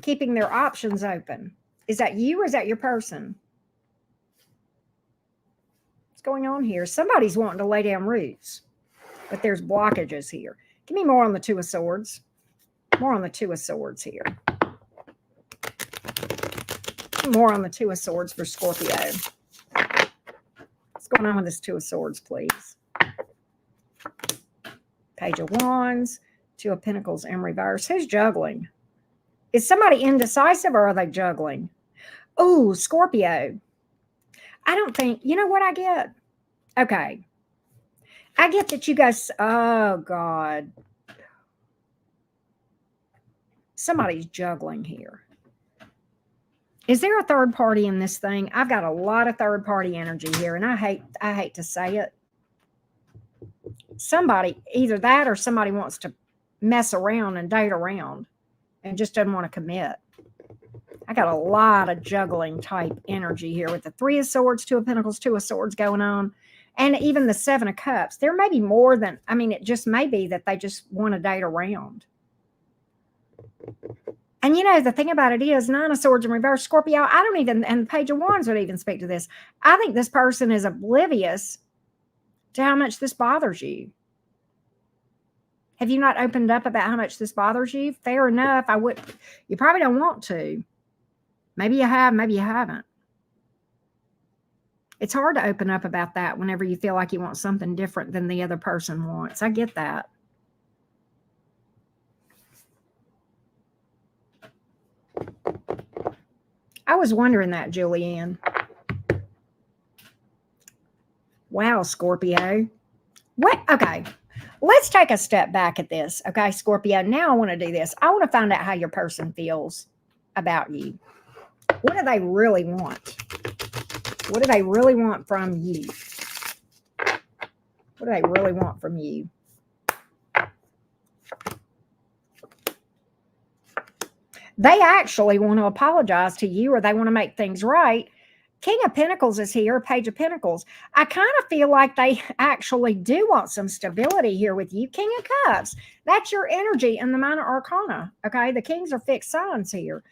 keeping their options open. Is that you or is that your person? What's going on here? Somebody's wanting to lay down roots, but there's blockages here. Give me more on the 2 of Swords. More on the 2 of Swords here. More on the 2 of Swords for Scorpio. What's going on with this 2 of Swords, please? Page of Wands. 2 of Pentacles in reverse. Who's juggling? Is somebody indecisive or are they juggling? Oh, Scorpio. I don't think, you know what I get? Okay. I get that you guys, oh God. Somebody's juggling here. Is there a third party in this thing? I've got a lot of third party energy here, and I hate to say it. Somebody, either that or somebody wants to mess around and date around and just doesn't want to commit. I got a lot of juggling type energy here with the 3 of Swords, 2 of Pentacles, 2 of Swords going on, and even the 7 of Cups. There may be more than, I mean, it just may be that they just want to date around. And you know, the thing about it is 9 of Swords in reverse, Scorpio, I don't even, and the Page of Wands would even speak to this. I think this person is oblivious to how much this bothers you. Have you not opened up about how much this bothers you? Fair enough. You probably don't want to. Maybe you have, maybe you haven't. It's hard to open up about that whenever you feel like you want something different than the other person wants. I get that. I was wondering that, Julianne. Wow, Scorpio. What? Okay. Let's take a step back at this. Okay, Scorpio. Now I want to do this. I want to find out how your person feels about you. What do they really want? What do they really want from you? What do they really want from you? They actually want to apologize to you, or they want to make things right. King of Pentacles is here, Page of Pentacles. I kind of feel like they actually do want some stability here with you. King of Cups, that's your energy in the Minor Arcana, okay? The Kings are fixed signs here.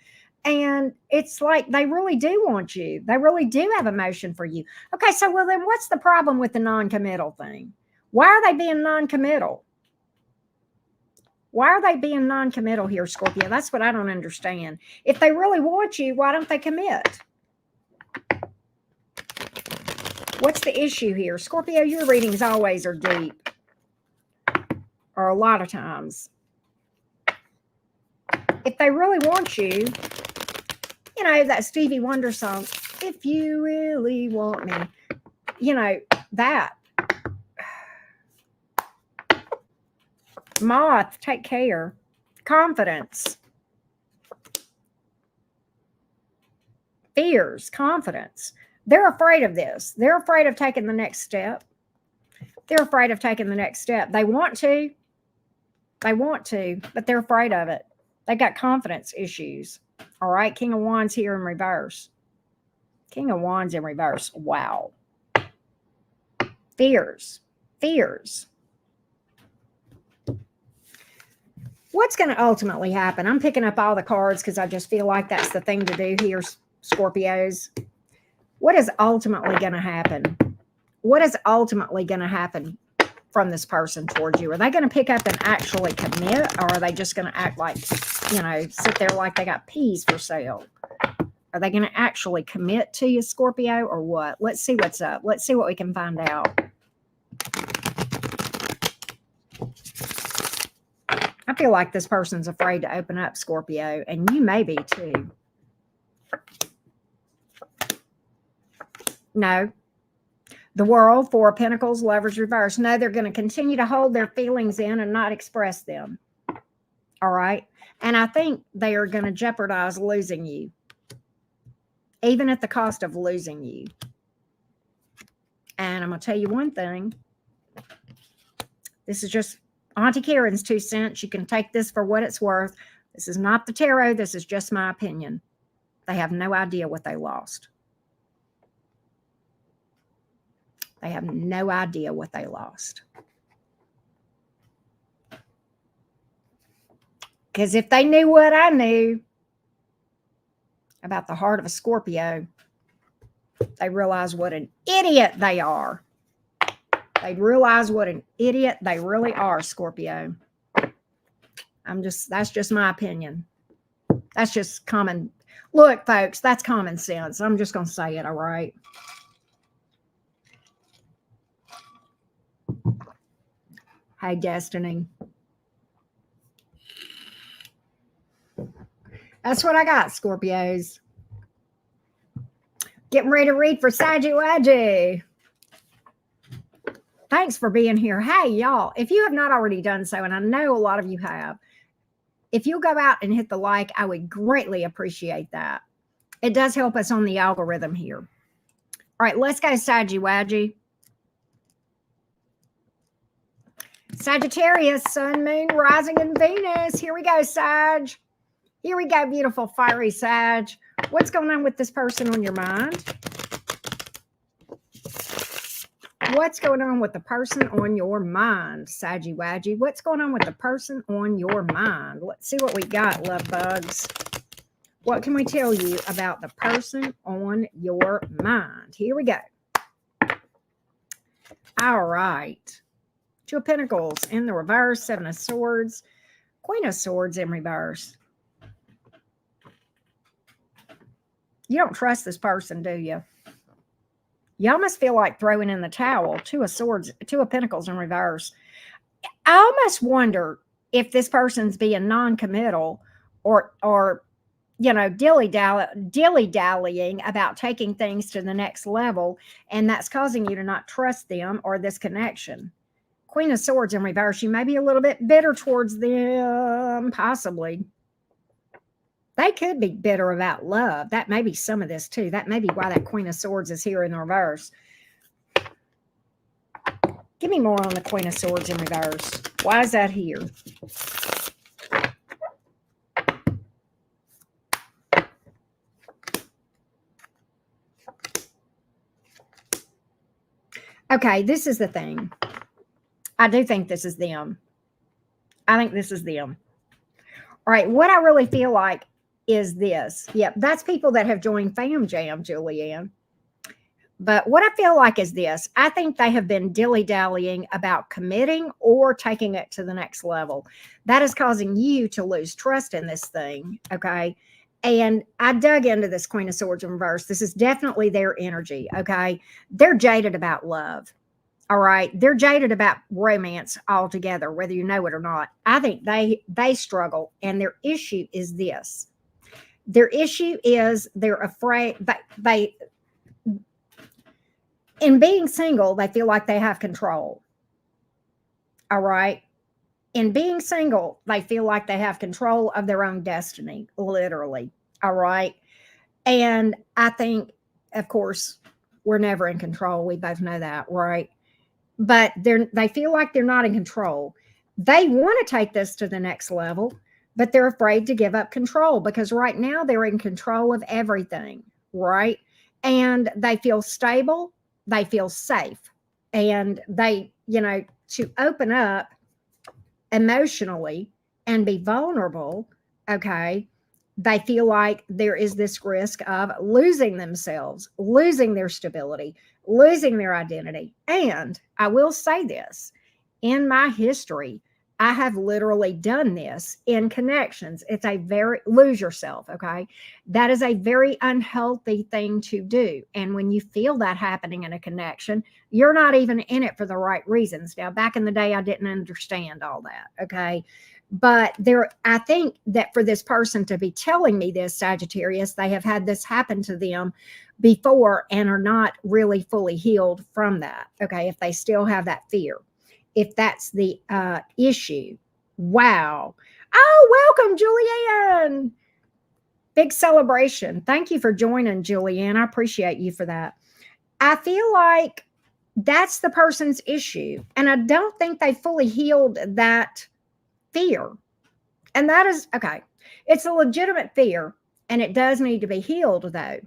And it's like they really do want you. They really do have emotion for you. Okay, so well then what's the problem with the non-committal thing? Why are they being non-committal? Why are they being non-committal here, Scorpio? That's what I don't understand. If they really want you, why don't they commit? What's the issue here? Scorpio, your readings always are deep. Or a lot of times. If they really want you, you know, that Stevie Wonder song, if you really want me, you know, that. Moth, take care. Confidence. Fears, confidence. They're afraid of this. They're afraid of taking the next step. They're afraid of taking the next step. They want to. They want to, but they're afraid of it. They got confidence issues. All right. King of Wands here in reverse. King of Wands in reverse. Wow. Fears. Fears. What's going to ultimately happen? I'm picking up all the cards because I just feel like that's the thing to do here, Scorpios. What is ultimately going to happen? What is ultimately going to happen from this person towards you? Are they going to pick up and actually commit, or are they just going to act like, you know, sit there like they got peas for sale? Are they going to actually commit to you, Scorpio, or what? Let's see what's up. Let's see what we can find out. I feel like this person's afraid to open up, Scorpio, and you may be too. No. The World, Four of Pentacles, Lovers reverse. No, they're going to continue to hold their feelings in and not express them. All right. And I think they are going to jeopardize losing you, even at the cost of losing you. And I'm going to tell you one thing. This is just Auntie Karen's 2 cents. You can take this for what it's worth. This is not the tarot. This is just my opinion. They have no idea what they lost. They have no idea what they lost. Because if they knew what I knew about the heart of a Scorpio, they realize what an idiot they are. They'd realize what an idiot they really are, Scorpio. That's just my opinion. That's just common. Look, folks, that's common sense. I'm just going to say it, all right? Hey, Destiny. That's what I got, Scorpios. Getting ready to read for Sagittarius. Thanks for being here. Hey, y'all, if you have not already done so, and I know a lot of you have, if you'll go out and hit the like, I would greatly appreciate that. It does help us on the algorithm here. All right, let's go Sagittarius. Sagittarius, Sun, Moon, Rising, and Venus. Here we go, Sag. Here we go, beautiful, fiery Sag. What's going on with this person on your mind? What's going on with the person on your mind, Saggy Waggy? What's going on with the person on your mind? Let's see what we got, love bugs. What can we tell you about the person on your mind? Here we go. All right. 2 of Pentacles in the reverse, 7 of Swords, Queen of Swords in reverse. You don't trust this person, do you? You almost feel like throwing in the towel. 2 of Swords, 2 of Pentacles in reverse. I almost wonder if this person's being non-committal or dilly-dallying about taking things to the next level, and that's causing you to not trust them or this connection. Queen of Swords in reverse, you may be a little bit bitter towards them, possibly. They could be bitter about love. That may be some of this too. That may be why that Queen of Swords is here in the reverse. Give me more on the Queen of Swords in reverse. Why is that here? Okay, this is the thing. I do think this is them. I think this is them. All right, what I really feel like is this. Yep, that's people that have joined Fam Jam, Julianne. But what I feel like is this. I think they have been dilly-dallying about committing or taking it to the next level. That is causing you to lose trust in this thing, okay? And I dug into this Queen of Swords in reverse. This is definitely their energy, okay? They're jaded about love, all right? They're jaded about romance altogether, whether you know it or not. I think they struggle, and their issue is this. Their issue is they're afraid, in being single, they feel like they have control, all right? In being single, they feel like they have control of their own destiny, literally. All right. And I think, of course, we're never in control. We both know that, right? But they feel like they're not in control. They want to take this to the next level, but they're afraid to give up control because right now they're in control of everything, right? And they feel stable. They feel safe. And they, to open up emotionally and be vulnerable, okay, they feel like there is this risk of losing themselves, losing their stability, losing their identity. And I will say this, in my history, I have literally done this in connections. It's lose yourself, okay? That is a very unhealthy thing to do. And when you feel that happening in a connection, you're not even in it for the right reasons. Now, back in the day, I didn't understand all that, okay? But I think that for this person to be telling me this, Sagittarius, they have had this happen to them before and are not really fully healed from that, okay? If they still have that fear. If that's the issue. Wow. Oh, welcome, Julianne. Big celebration. Thank you for joining, Julianne. I appreciate you for that. I feel like that's the person's issue. And I don't think they fully healed that fear. And that is, okay, it's a legitimate fear. And it does need to be healed, though,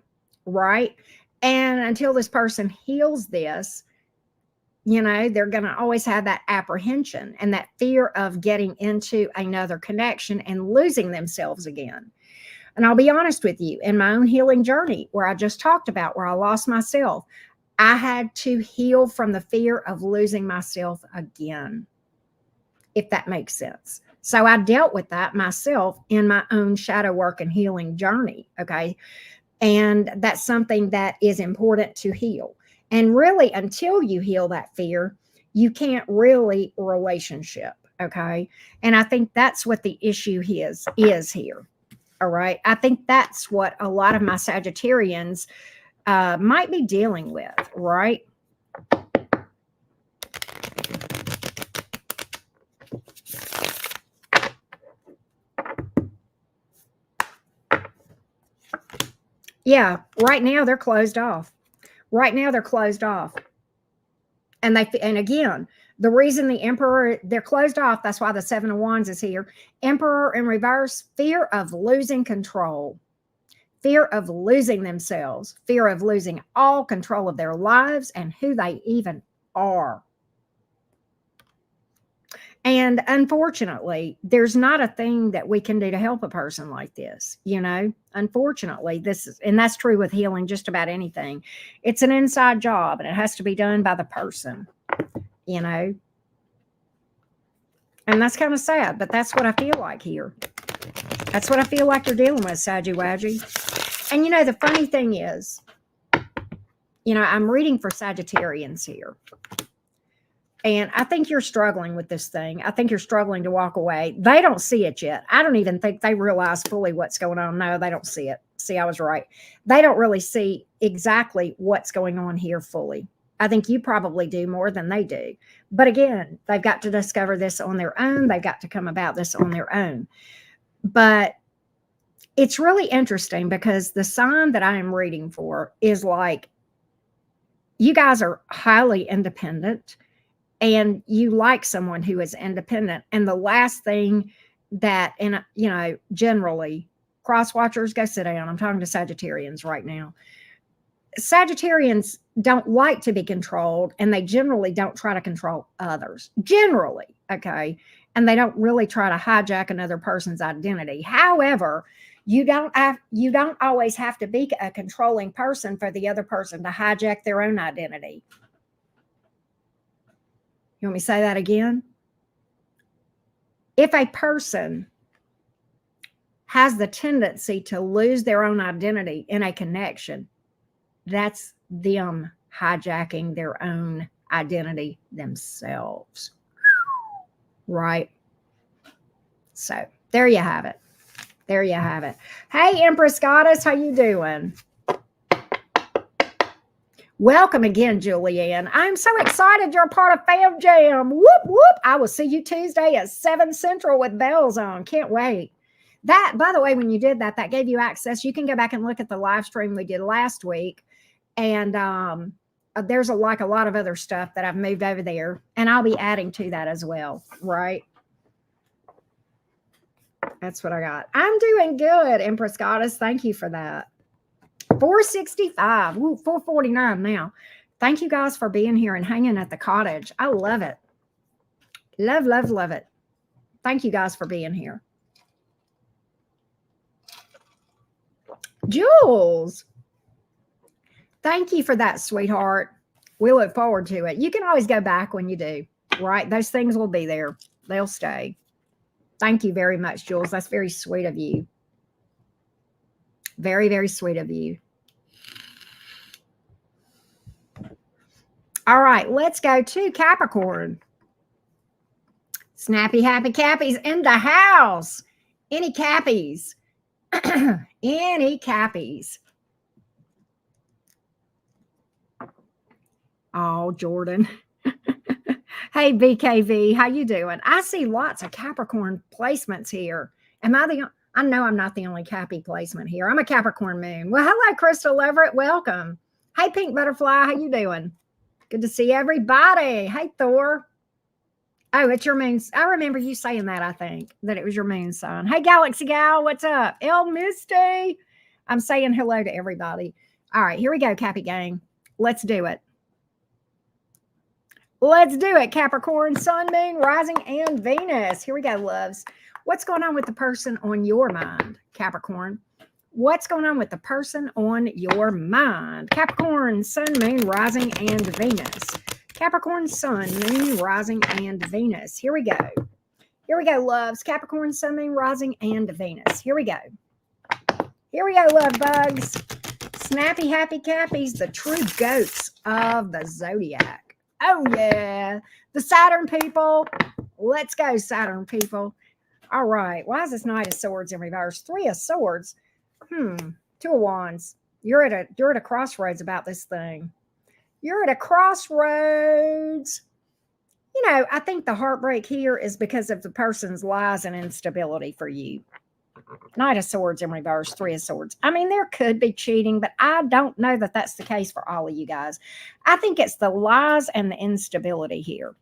right? And until this person heals this, they're going to always have that apprehension and that fear of getting into another connection and losing themselves again. And I'll be honest with you, in my own healing journey, where I just talked about, where I lost myself, I had to heal from the fear of losing myself again, if that makes sense. So I dealt with that myself in my own shadow work and healing journey, okay? And that's something that is important to heal. And really, until you heal that fear, you can't really relationship, okay? And I think that's what the issue is here, all right? I think that's what a lot of my Sagittarians might be dealing with, right? Yeah, right now they're closed off. Right now they're closed off. And again, the reason the Emperor, they're closed off, that's why the Seven of Wands is here. Emperor in reverse, fear of losing control, fear of losing themselves, fear of losing all control of their lives and who they even are. And unfortunately, there's not a thing that we can do to help a person like this, Unfortunately, and that's true with healing just about anything. It's an inside job and it has to be done by the person, And that's kind of sad, but that's what I feel like here. That's what I feel like you're dealing with, Saggy Waggy. And the funny thing is, I'm reading for Sagittarians here. And I think you're struggling with this thing. I think you're struggling to walk away. They don't see it yet. I don't even think they realize fully what's going on. No, they don't see it. See, I was right. They don't really see exactly what's going on here fully. I think you probably do more than they do. But again, they've got to discover this on their own. They've got to come about this on their own. But it's really interesting because the sign that I am reading for is like, you guys are highly independent and you like someone who is independent. And the last thing that, and you know, generally, cross watchers, go sit down. I'm talking to Sagittarians right now. Sagittarians don't like to be controlled, and they generally don't try to control others. Generally, okay? And they don't really try to hijack another person's identity. However, you don't always have to be a controlling person for the other person to hijack their own identity. You want me to say that again? If a person has the tendency to lose their own identity in a connection, that's them hijacking their own identity themselves. Right? So there you have it. There you have it. Hey, Empress Goddess, how you doing? Welcome again, Julianne. I'm so excited you're a part of Fam Jam. Whoop, whoop. I will see you Tuesday at 7 Central with bells on. Can't wait. That, by the way, when you did that, that gave you access. You can go back and look at the live stream we did last week. And there's like a lot of other stuff that I've moved over there. And I'll be adding to that as well, right? That's what I got. I'm doing good, Empress Goddess. Thank you for that. 465. Ooh, 449 now. Thank you guys for being here and hanging at the cottage. I love it. Love, love, love it. Thank you guys for being here. Jules, thank you for that, sweetheart. We look forward to it. You can always go back when you do, right? Those things will be there. They'll stay. Thank you very much, Jules. That's very sweet of you. Very, very sweet of you. All right, let's go to Capricorn. Snappy, happy Cappies in the house. Any Cappies? Any Cappies? Oh, Jordan. Hey, BKV, how you doing? I see lots of Capricorn placements here. I know I'm not the only Cappy placement here. I'm a Capricorn moon. Well, hello, Crystal Everett. Welcome. Hey, Pink Butterfly. How you doing? Good to see everybody. Hey, Thor. Oh, it's your moon. I remember you saying that, I think, that it was your moon sign. Hey, Galaxy Gal. What's up? El Misty. I'm saying hello to everybody. All right, here we go, Cappy gang. Let's do it. Let's do it, Capricorn, Sun, Moon, Rising, and Venus. Here we go, loves. What's going on with the person on your mind, Capricorn? What's going on with the person on your mind? Capricorn, Sun, Moon, Rising, and Venus. Capricorn, Sun, Moon, Rising, and Venus. Here we go. Here we go, loves. Capricorn, Sun, Moon, Rising, and Venus. Here we go. Here we go, love bugs. Snappy, happy Cappies, the true goats of the zodiac. Oh, yeah. The Saturn people. Let's go, Saturn people. All right. Why is this Knight of Swords in reverse? 3 of Swords. 2 of Wands. You're at a crossroads about this thing. You're at a crossroads. You know, I think the heartbreak here is because of the person's lies and instability for you. Knight of Swords in reverse, 3 of Swords. I mean, there could be cheating, but I don't know that that's the case for all of you guys. I think it's the lies and the instability here.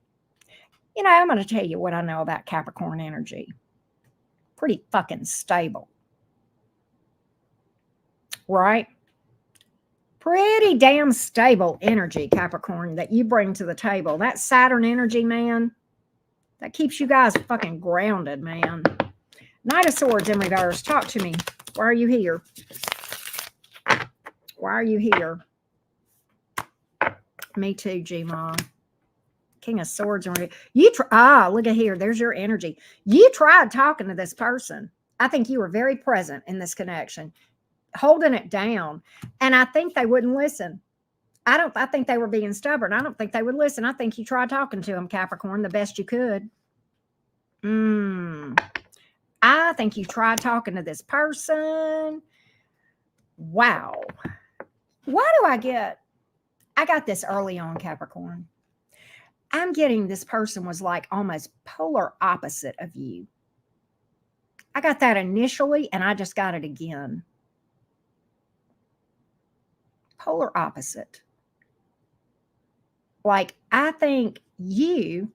You know, I'm going to tell you what I know about Capricorn energy. Pretty fucking stable. Right? Pretty damn stable energy, Capricorn, that you bring to the table. That Saturn energy, man, that keeps you guys fucking grounded, man. Knight of Swords in reverse. Talk to me. Why are you here? Why are you here? Me too, G-Mom. King of Swords in reverse. Look at here. There's your energy. You tried talking to this person. I think you were very present in this connection, holding it down. And I think they wouldn't listen. I think they were being stubborn. I don't think they would listen. I think you tried talking to them, Capricorn, the best you could. I think you tried talking to this person. Wow. Why do I got this early on, Capricorn. I'm getting this person was like almost polar opposite of you. I got that initially, and I just got it again. Polar opposite. Like, I think you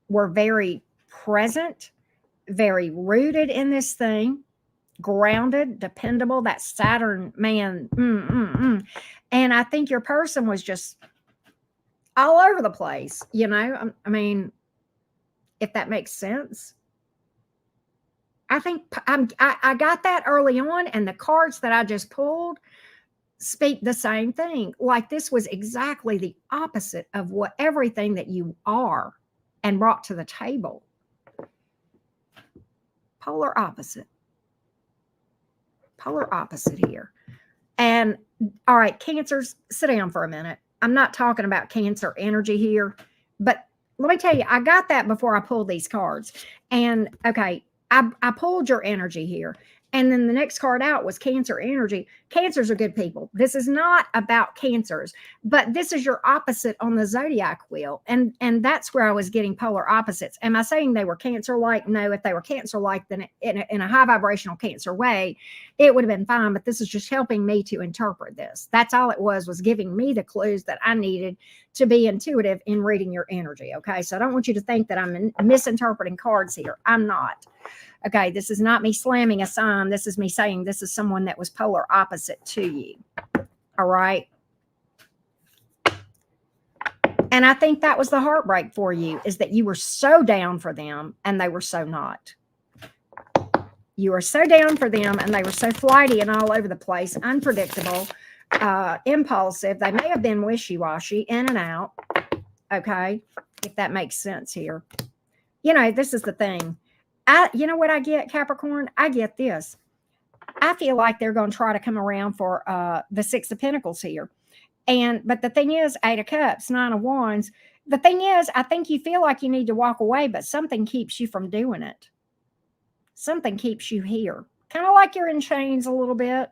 were very present, very rooted in this thing, grounded, dependable, that Saturn man. And I think your person was just all over the place, you know? I mean, if that makes sense. I think I got that early on, and the cards that I just pulled speak the same thing. Like, this was exactly the opposite of what everything that you are and brought to the table. Polar opposite. Polar opposite here. And all right, Cancers, sit down for a minute. I'm not talking about Cancer energy here, but let me tell you, I got that before I pulled these cards. And okay, I pulled your energy here. And then the next card out was Cancer energy. Cancers are good people. This is not about Cancers, but this is your opposite on the zodiac wheel. And that's where I was getting polar opposites. Am I saying they were Cancer-like? No, if they were Cancer-like, then in a high vibrational Cancer way, it would have been fine. But this is just helping me to interpret this. That's all it was giving me the clues that I needed to be intuitive in reading your energy. Okay, so I don't want you to think that I'm misinterpreting cards here. I'm not. Okay, this is not me slamming a sign. This is me saying this is someone that was polar opposite to you. All right. And I think that was the heartbreak for you, is that you were so down for them and they were so not. You were so down for them and they were so flighty and all over the place, unpredictable, impulsive. They may have been wishy-washy, in and out. Okay, if that makes sense here. You know, this is the thing. You know what I get, Capricorn? I get this. I feel like they're going to try to come around for the Six of Pentacles here. But the thing is, Eight of Cups, Nine of Wands. The thing is, I think you feel like you need to walk away, but something keeps you from doing it. Something keeps you here. Kind of like you're in chains a little bit.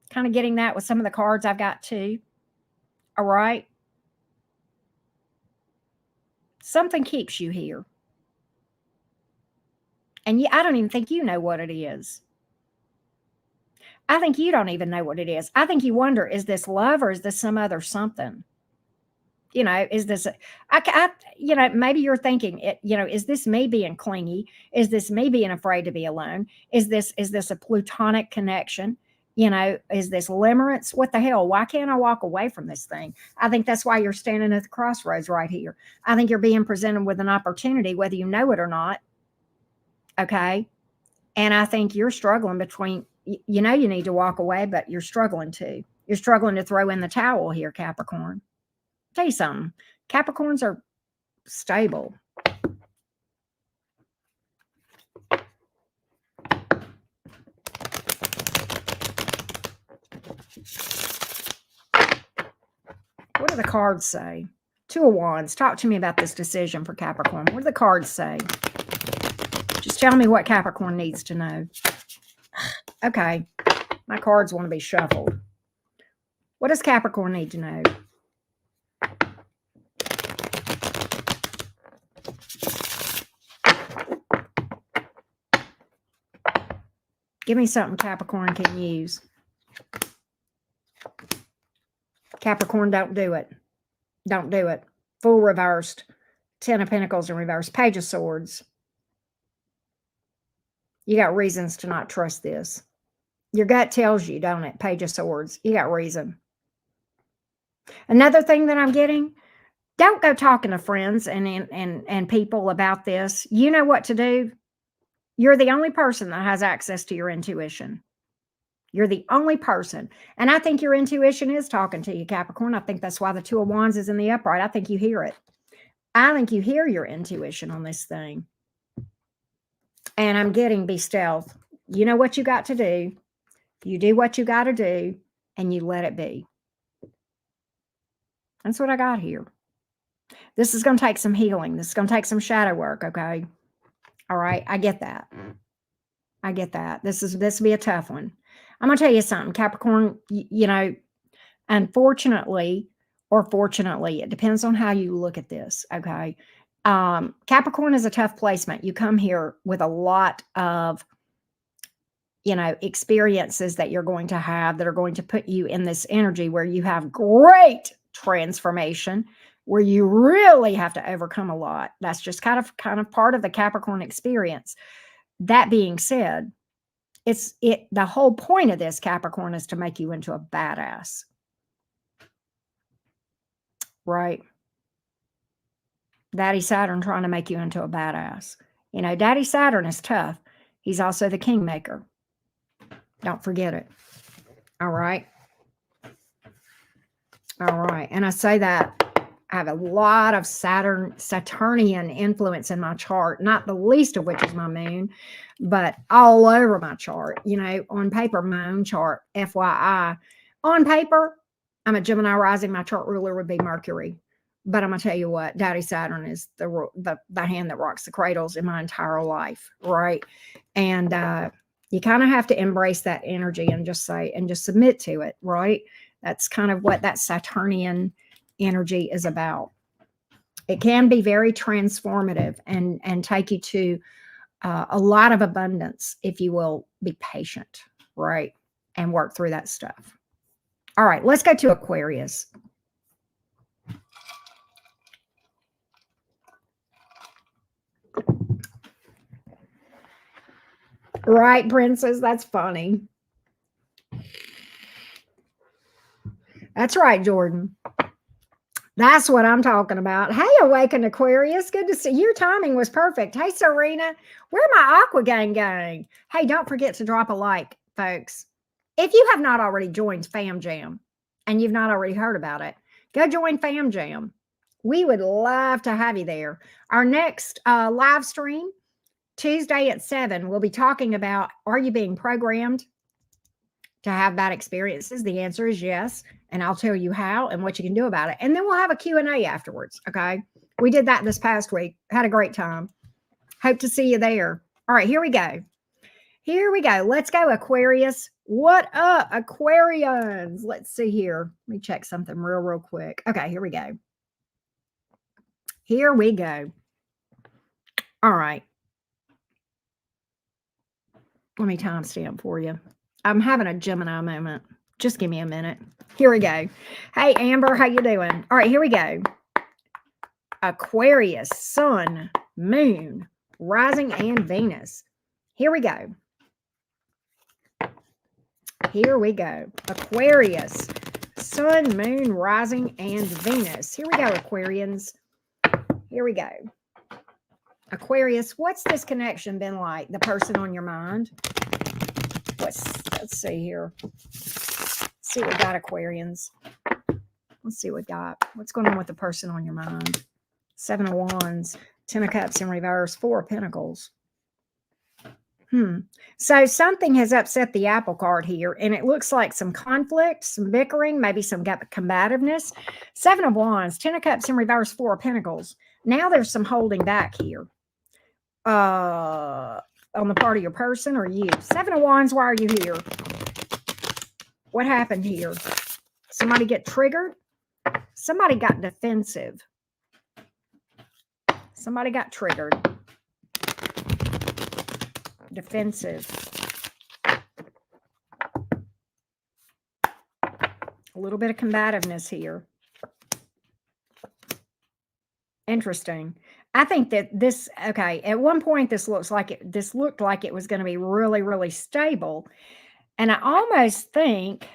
Kind of getting that with some of the cards I've got too. All right. Something keeps you here. And I don't even think you know what it is. I think you don't even know what it is. I think you wonder, is this love or is this some other something? You know, is this, you know, maybe you're thinking, you know, is this me being clingy? Is this me being afraid to be alone? Is this a plutonic connection? You know, is this limerence? What the hell? Why can't I walk away from this thing? I think that's why you're standing at the crossroads right here. I think you're being presented with an opportunity, whether you know it or not. Okay. And I think you're struggling between, you know, you need to walk away, but you're struggling to. You're struggling to throw in the towel here, Capricorn. I'll tell you something. Capricorns are stable. What do the cards say? Two of Wands. Talk to me about this decision for Capricorn. What do the cards say? Just tell me what Capricorn needs to know. Okay. My cards want to be shuffled. What does Capricorn need to know? Give me something Capricorn can use. Capricorn, don't do it. Don't do it. Full reversed. Ten of Pentacles in reverse. Page of Swords. You got reasons to not trust this. Your gut tells you, don't it? Page of Swords. You got reason. Another thing that I'm getting, don't go talking to friends and people about this. You know what to do. You're the only person that has access to your intuition. You're the only person. And I think your intuition is talking to you, Capricorn. I think that's why the Two of Wands is in the upright. I think you hear it. I think you hear your intuition on this thing. And I'm getting be stealth. You know what you got to do. You do what you got to do, and you let it be. That's what I got here. This is going to take some healing. This is going to take some shadow work, okay? All right, I get that. I get that. This will be a tough one. I'm going to tell you something, Capricorn, you know, unfortunately or fortunately, it depends on how you look at this, okay? Capricorn is a tough placement. You come here with a lot of, you know, experiences that you're going to have that are going to put you in this energy where you have great transformation, where you really have to overcome a lot. That's just kind of part of the Capricorn experience. That being said, the whole point of this, Capricorn, is to make you into a badass. Right? Daddy Saturn trying to make you into a badass. You know, Daddy Saturn is tough. He's also the kingmaker. Don't forget it. All right. All right. And I say that I have a lot of Saturnian influence in my chart, not the least of which is my moon, but all over my chart. You know, on paper, my own chart, FYI. On paper, I'm a Gemini rising. My chart ruler would be Mercury. But I'm going to tell you what, Daddy Saturn is the hand that rocks the cradles in my entire life, right? And you kind of have to embrace that energy and just submit to it, right? That's kind of what that Saturnian energy is about. It can be very transformative and take you to a lot of abundance if you will be patient, right? And work through that stuff. All right, let's go to Aquarius. Right, princess? That's funny. That's right, Jordan. That's what I'm talking about. Hey, Awakened Aquarius. Good to see you. Your timing was perfect. Hey, Serena. Where my Aqua Gang gang? Hey, don't forget to drop a like, folks. If you have not already joined Fam Jam and you've not already heard about it, go join Fam Jam. We would love to have you there. Our next live stream, Tuesday at 7, we'll be talking about, are you being programmed to have bad experiences? The answer is yes. And I'll tell you how and what you can do about it. And then we'll have a Q&A afterwards. Okay. We did that this past week. Had a great time. Hope to see you there. All right, here we go. Here we go. Let's go, Aquarius. What up, Aquarians? Let's see here. Let me check something real quick. Okay, here we go. Here we go. All right. Let me timestamp for you. I'm having a Gemini moment. Just give me a minute. Here we go. Hey, Amber, how you doing? All right, here we go. Aquarius, Sun, Moon, Rising, and Venus. Here we go. Here we go. Aquarius, Sun, Moon, Rising, and Venus. Here we go, Aquarians. Here we go. Aquarius, what's this connection been like? The person on your mind? Let's see here. Let's see what we got, Aquarians. Let's see what we got. What's going on with the person on your mind? 7 of Wands, 10 of Cups in reverse, 4 of Pentacles. So something has upset the apple cart here, and it looks like some conflict, some bickering, maybe some combativeness. 7 of Wands, 10 of Cups in reverse, 4 of Pentacles. Now there's some holding back here. On the part of your person or you. 7 of Wands, why are you here? What happened here? Somebody get triggered? Somebody got defensive. Somebody got triggered. Defensive. A little bit of combativeness here. Interesting. I think that this, okay, at one point this looked like it was going to be really stable. And I think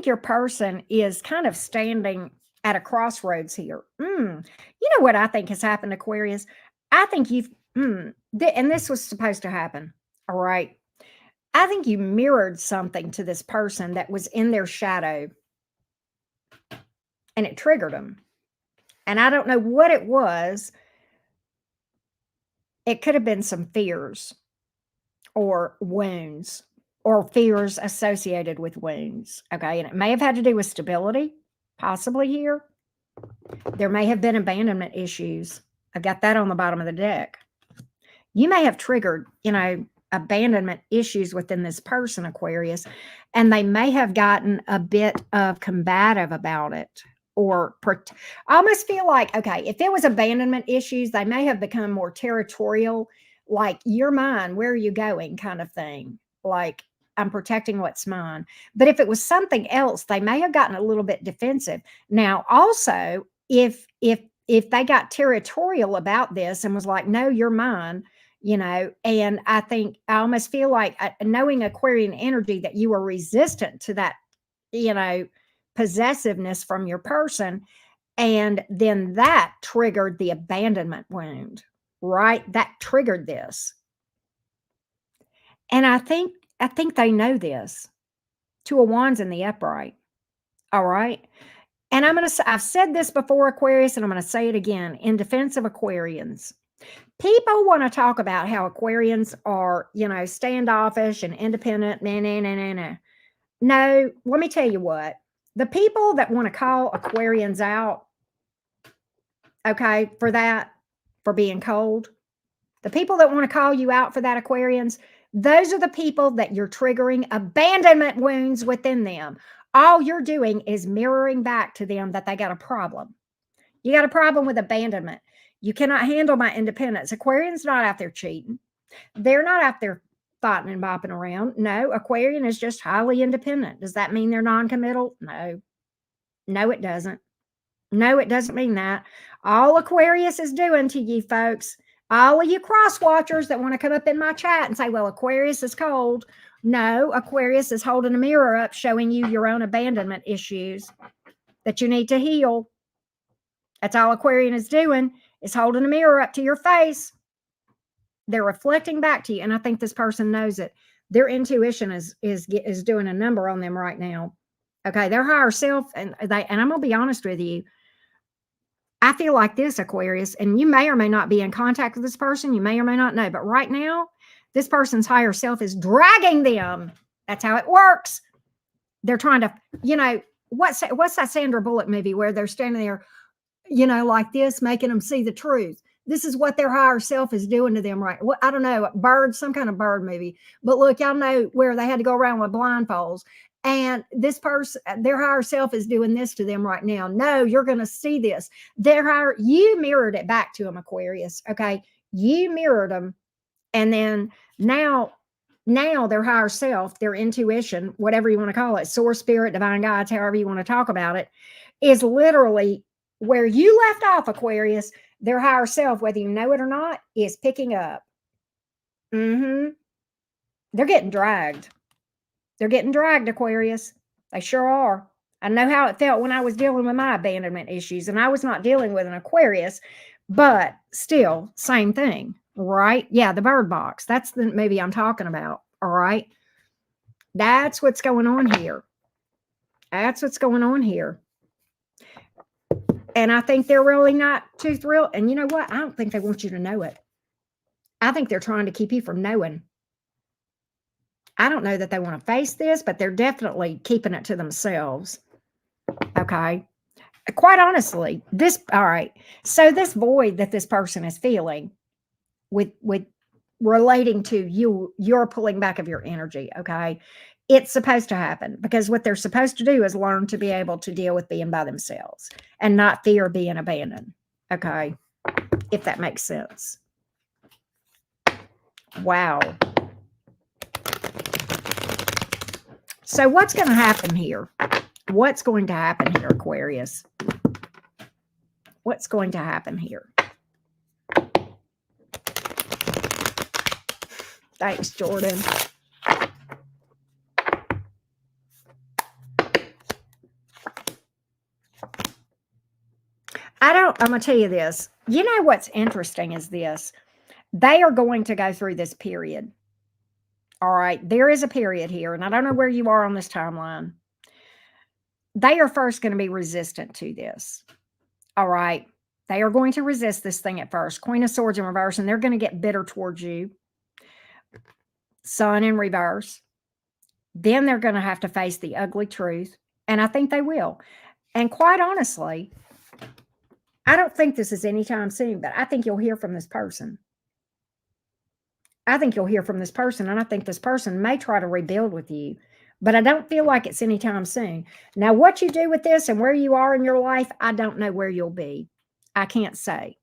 your person is kind of standing at a crossroads here. You know what I think has happened, Aquarius? I think and this was supposed to happen. All right. I think you mirrored something to this person that was in their shadow and it triggered them. And I don't know what it was. It could have been some fears or wounds. or fears associated with wounds. Okay. And it may have had to do with stability, possibly here. There may have been abandonment issues. I've got that on the bottom of the deck. You may have triggered, abandonment issues within this person, Aquarius, and they may have gotten a bit of combative about it. I almost feel like, okay, if it was abandonment issues, they may have become more territorial, like, you're mine, where are you going, kind of thing. Like, I'm protecting what's mine. But if it was something else, they may have gotten a little bit defensive. Now, also, if they got territorial about this and was like, no, you're mine, and I almost feel like, knowing Aquarian energy, that you were resistant to that, possessiveness from your person. And then that triggered the abandonment wound, right? That triggered this. And I think they know this. Two of Wands in the upright. All right. And I've said this before, Aquarius, and I'm going to say it again in defense of Aquarians. People want to talk about how Aquarians are, standoffish and independent. No, let me tell you what. The people that want to call Aquarians out, okay, for being cold, the people that want to call you out for that, Aquarians, those are the people that you're triggering abandonment wounds within them. All you're doing is mirroring back to them that they got a problem. You got a problem with abandonment. You cannot handle my independence. Aquarian's not out there cheating. They're not out there fighting and bopping around. No, Aquarian is just highly independent. Does that mean they're non-committal? No. No, it doesn't. No, it doesn't mean that. All Aquarius is doing to you folks, all of you cross watchers that want to come up in my chat and say, well, Aquarius is cold. No, Aquarius is holding a mirror up showing you your own abandonment issues that you need to heal. That's all Aquarian is doing, is holding a mirror up to your face. They're reflecting back to you. And I think this person knows it. Their intuition is doing a number on them right now. Okay. Their higher self, and I'm going to be honest with you. I feel like this, Aquarius, and you may or may not be in contact with this person. You may or may not know, but right now, this person's higher self is dragging them. That's how it works. They're trying to, what's that Sandra Bullock movie where they're standing there, like this, making them see the truth. This is what their higher self is doing to them, right? Well, I don't know, some kind of bird movie. But look, y'all know where they had to go around with blindfolds. And this person, their higher self is doing this to them right now. No, you're going to see this. You mirrored it back to them, Aquarius. Okay. You mirrored them. And then now their higher self, their intuition, whatever you want to call it, source, spirit, divine guides, however you want to talk about it, is literally where you left off, Aquarius. Their higher self, whether you know it or not, is picking up. They're getting dragged. They're getting dragged, Aquarius. They sure are. I know how it felt when I was dealing with my abandonment issues, and I was not dealing with an Aquarius, but still, same thing, right? Yeah, the bird box. That's the movie I'm talking about, all right? That's what's going on here. That's what's going on here. And I think they're really not too thrilled. And you know what? I don't think they want you to know it. I think they're trying to keep you from knowing. I don't know that they want to face this, but they're definitely keeping it to themselves. Okay. Quite honestly, all right. So this void that this person is feeling with relating to you're pulling back of your energy. Okay. It's supposed to happen because what they're supposed to do is learn to be able to deal with being by themselves and not fear being abandoned. Okay. If that makes sense. Wow. So what's going to happen here? What's going to happen here, Aquarius? What's going to happen here? Thanks, Jordan. I'm going to tell you this. You know what's interesting is this. They are going to go through this period. All right. There is a period here, and I don't know where you are on this timeline. They are first going to be resistant to this. All right. They are going to resist this thing at first. Queen of Swords in reverse, and they're going to get bitter towards you. Sun in reverse. then they're going to have to face the ugly truth. And I think they will. And quite honestly, I don't think this is anytime soon, but I think you'll hear from this person. I think you'll hear from this person, and I think this person may try to rebuild with you, but I don't feel like it's anytime soon. Now, what you do with this and where you are in your life, I don't know where you'll be. I can't say.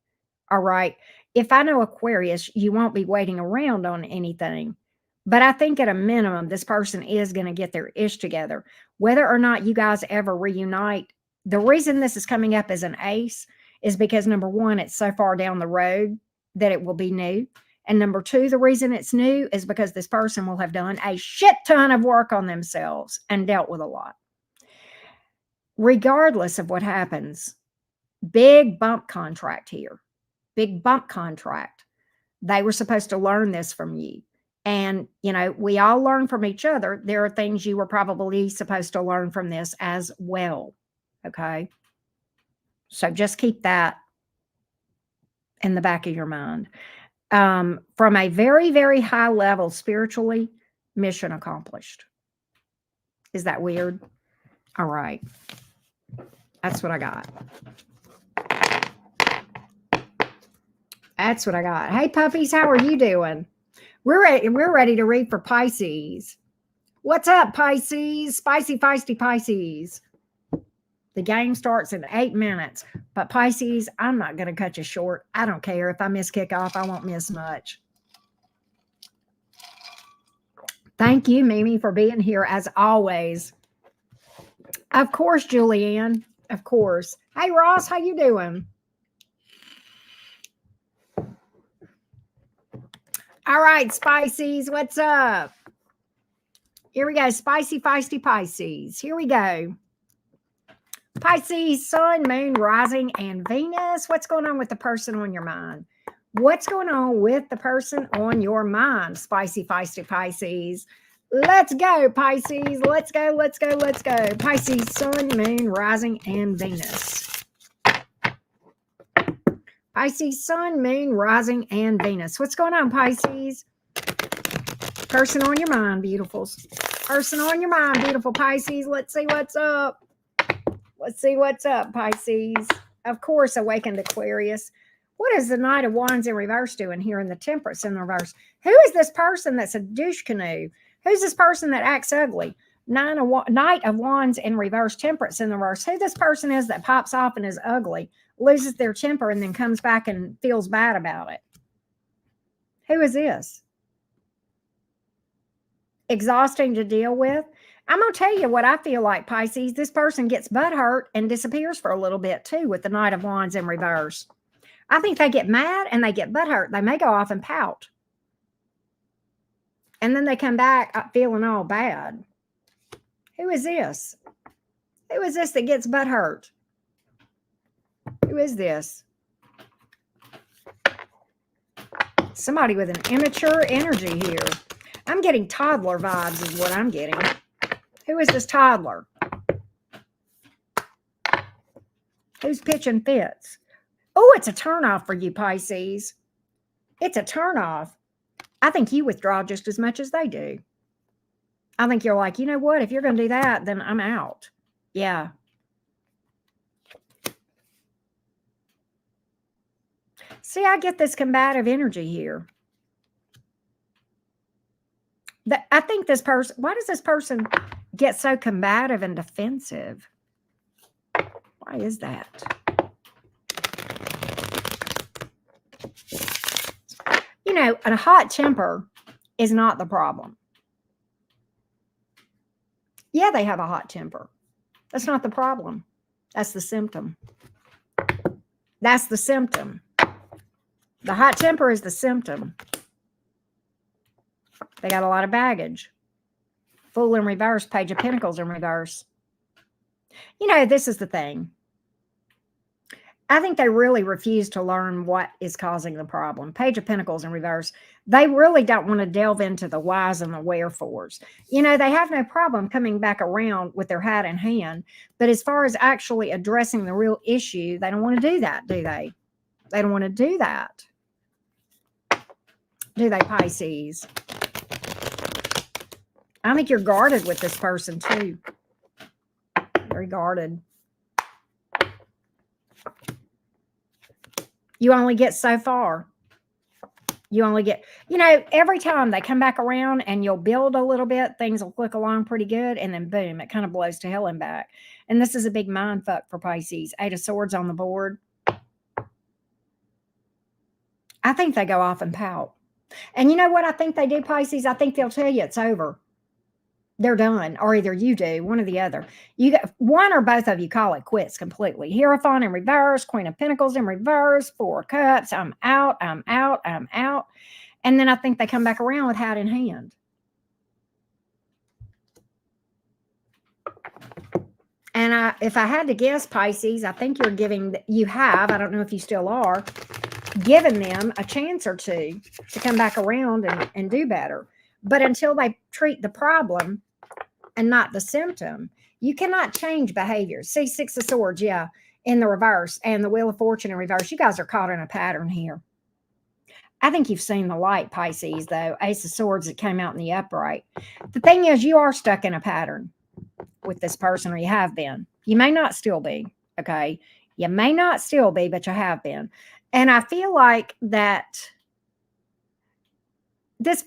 All right. If I know Aquarius, you won't be waiting around on anything. But I think at a minimum, this person is going to get their ish together. Whether or not you guys ever reunite, the reason this is coming up as an ace is because, number one, it's so far down the road that it will be new. And number two, the reason it's new is because this person will have done a shit ton of work on themselves and dealt with a lot. Regardless of what happens, big bump contract here. Big bump contract. They were supposed to learn this from you. And, you know, we all learn from each other. There are things you were probably supposed to learn from this as well. Okay. So just keep that in the back of your mind. From a very, very high level spiritually, mission accomplished. Is that weird? All right. That's what I got. That's what I got. Hey, puppies, how are you doing? We're ready to read for Pisces. What's up, Pisces? Spicy, feisty Pisces. The game starts in 8 minutes. But Pisces, I'm not going to cut you short. I don't care. If I miss kickoff, I won't miss much. Thank you, Mimi, for being here as always. Of course, Julianne. Of course. Hey, Ross, how you doing? All right, Spices, what's up? Here we go. Spicy, feisty Pisces. Here we go. Pisces, Sun, Moon, Rising, and Venus. What's going on with the person on your mind? What's going on with the person on your mind? Spicy, feisty Pisces. Let's go, Pisces. Let's go, let's go, let's go. Pisces, Sun, Moon, Rising, and Venus. Pisces, Sun, Moon, Rising, and Venus. What's going on, Pisces? Person on your mind, beautifuls. Person on your mind, beautiful Pisces. Let's see what's up. Let's see what's up, Pisces. Of course, awakened Aquarius. What is the Knight of Wands in reverse doing here in the Temperance in reverse? Who is this person that's a douche canoe? Who's this person that acts ugly? Knight of Wands in reverse, Temperance in the reverse. Who this person is that pops off and is ugly, loses their temper, and then comes back and feels bad about it? Who is this? Exhausting to deal with? I'm going to tell you what I feel like, Pisces. This person gets butthurt and disappears for a little bit, too, with the Knight of Wands in reverse. I think they get mad and they get butthurt. They may go off and pout. And then they come back feeling all bad. Who is this? Who is this that gets butthurt? Who is this? Somebody with an immature energy here. I'm getting toddler vibes is what I'm getting. Who is this toddler? Who's pitching fits? Oh, it's a turnoff for you, Pisces. It's a turnoff. I think you withdraw just as much as they do. I think you're like, you know what? If you're going to do that, then I'm out. Yeah. See, I get this combative energy here. I think this person, why does this person get so combative and defensive? Why is that? You know, a hot temper is not the problem. Yeah, they have a hot temper. That's not the problem. That's the symptom. That's the symptom. The hot temper is the symptom. They got a lot of baggage. Fool in reverse, Page of Pentacles in reverse. You know, this is the thing. I think they really refuse to learn what is causing the problem. Page of Pentacles in reverse. They really don't want to delve into the whys and the wherefores. You know, they have no problem coming back around with their hat in hand. But as far as actually addressing the real issue, they don't want to do that, do they? They don't want to do that. Do they, Pisces? I think you're guarded with this person too. Very guarded. You only get so far. You only get, every time they come back around and you'll build a little bit, things will click along pretty good. And then boom, it kind of blows to hell and back. And this is a big mind fuck for Pisces. 8 of Swords on the board. I think they go off and pout. And you know what I think they do, Pisces? I think they'll tell you it's over. They're done, or either you do, one or the other. You got one or both of you call it quits completely. Hierophant in reverse, Queen of Pentacles in reverse, 4 of Cups. I'm out, I'm out, I'm out. And then I think they come back around with hat in hand. And if I had to guess, Pisces, I think I don't know if you still are, giving them a chance or two to come back around and do better. But until they treat the problem and not the symptom, you cannot change behaviors. See, 6 of Swords, yeah, in the reverse, and the Wheel of Fortune in reverse. You guys are caught in a pattern here. I think you've seen the light, Pisces, though. Ace of Swords that came out in the upright. The thing is, you are stuck in a pattern with this person, or you have been. You may not still be, okay? You may not still be, but you have been. And I feel like that this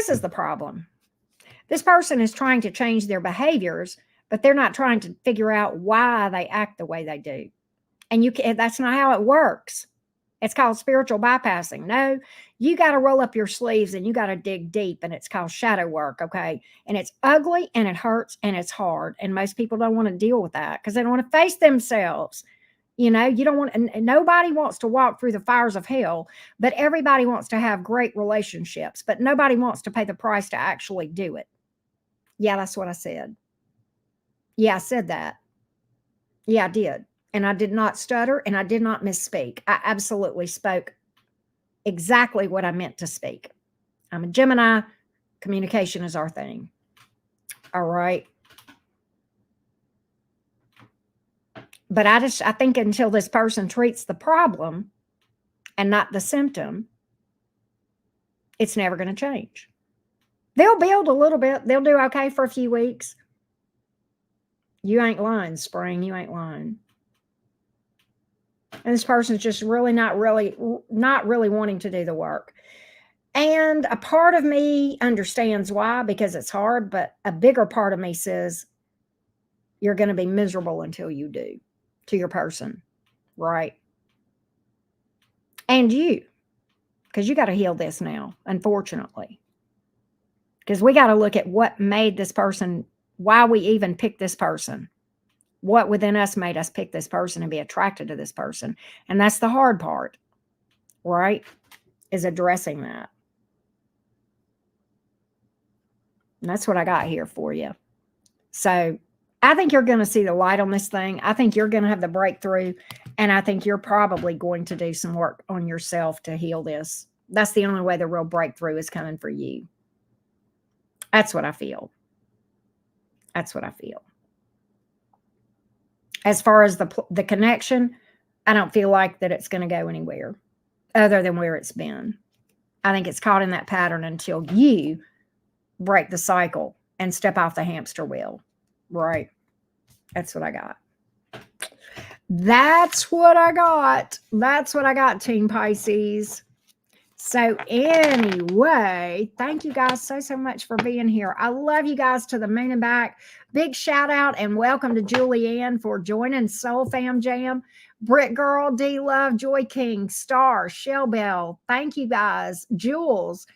is the problem. This person is trying to change their behaviors, but they're not trying to figure out why they act the way they do. And that's not how it works. It's called spiritual bypassing. No, you got to roll up your sleeves and you got to dig deep, and it's called shadow work, okay? And it's ugly and it hurts and it's hard. And most people don't want to deal with that because they don't want to face themselves. You don't want, and nobody wants to walk through the fires of hell, but everybody wants to have great relationships, but nobody wants to pay the price to actually do it. Yeah, that's what I said. Yeah, I said that. Yeah, I did. And I did not stutter and I did not misspeak. I absolutely spoke exactly what I meant to speak. I'm a Gemini. Communication is our thing. All right. But I think until this person treats the problem and not the symptom, it's never going to change. They'll build a little bit. They'll do okay for a few weeks. You ain't lying, Spring. You ain't lying. And this person's just really not really wanting to do the work. And a part of me understands why, because it's hard, but a bigger part of me says you're going to be miserable until you do to your person, right? And you, because you got to heal this now, unfortunately. Because we got to look at what made this person, why we even picked this person. What within us made us pick this person and be attracted to this person. And that's the hard part, right? Is addressing that. And that's what I got here for you. So I think you're going to see the light on this thing. I think you're going to have the breakthrough. And I think you're probably going to do some work on yourself to heal this. That's the only way the real breakthrough is coming for you. That's what I feel. That's what I feel. As far as the connection, I don't feel like that it's going to go anywhere other than where it's been. I think it's caught in that pattern until you break the cycle and step off the hamster wheel. Right. That's what I got. That's what I got. That's what I got, Team Pisces. So anyway, thank you guys so much for being here. I love you guys to the moon and back. Big shout out and welcome to Julianne for joining Soul Fam Jam. Britt Girl, D Love, Joy King, Star, Shell Bell. Thank you guys. Jules,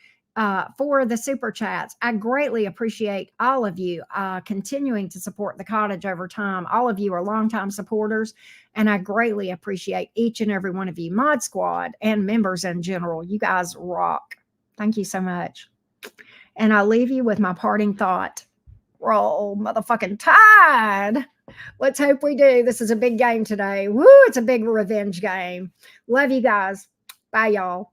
for the super chats. I greatly appreciate all of you continuing to support the cottage over time. All of you are longtime supporters, and I greatly appreciate each and every one of you, Mod Squad and members in general. You guys rock. Thank you so much. And I leave you with my parting thought. Roll motherfucking Tide. Let's hope we do. This is a big game today. Woo, it's a big revenge game. Love you guys. Bye, y'all.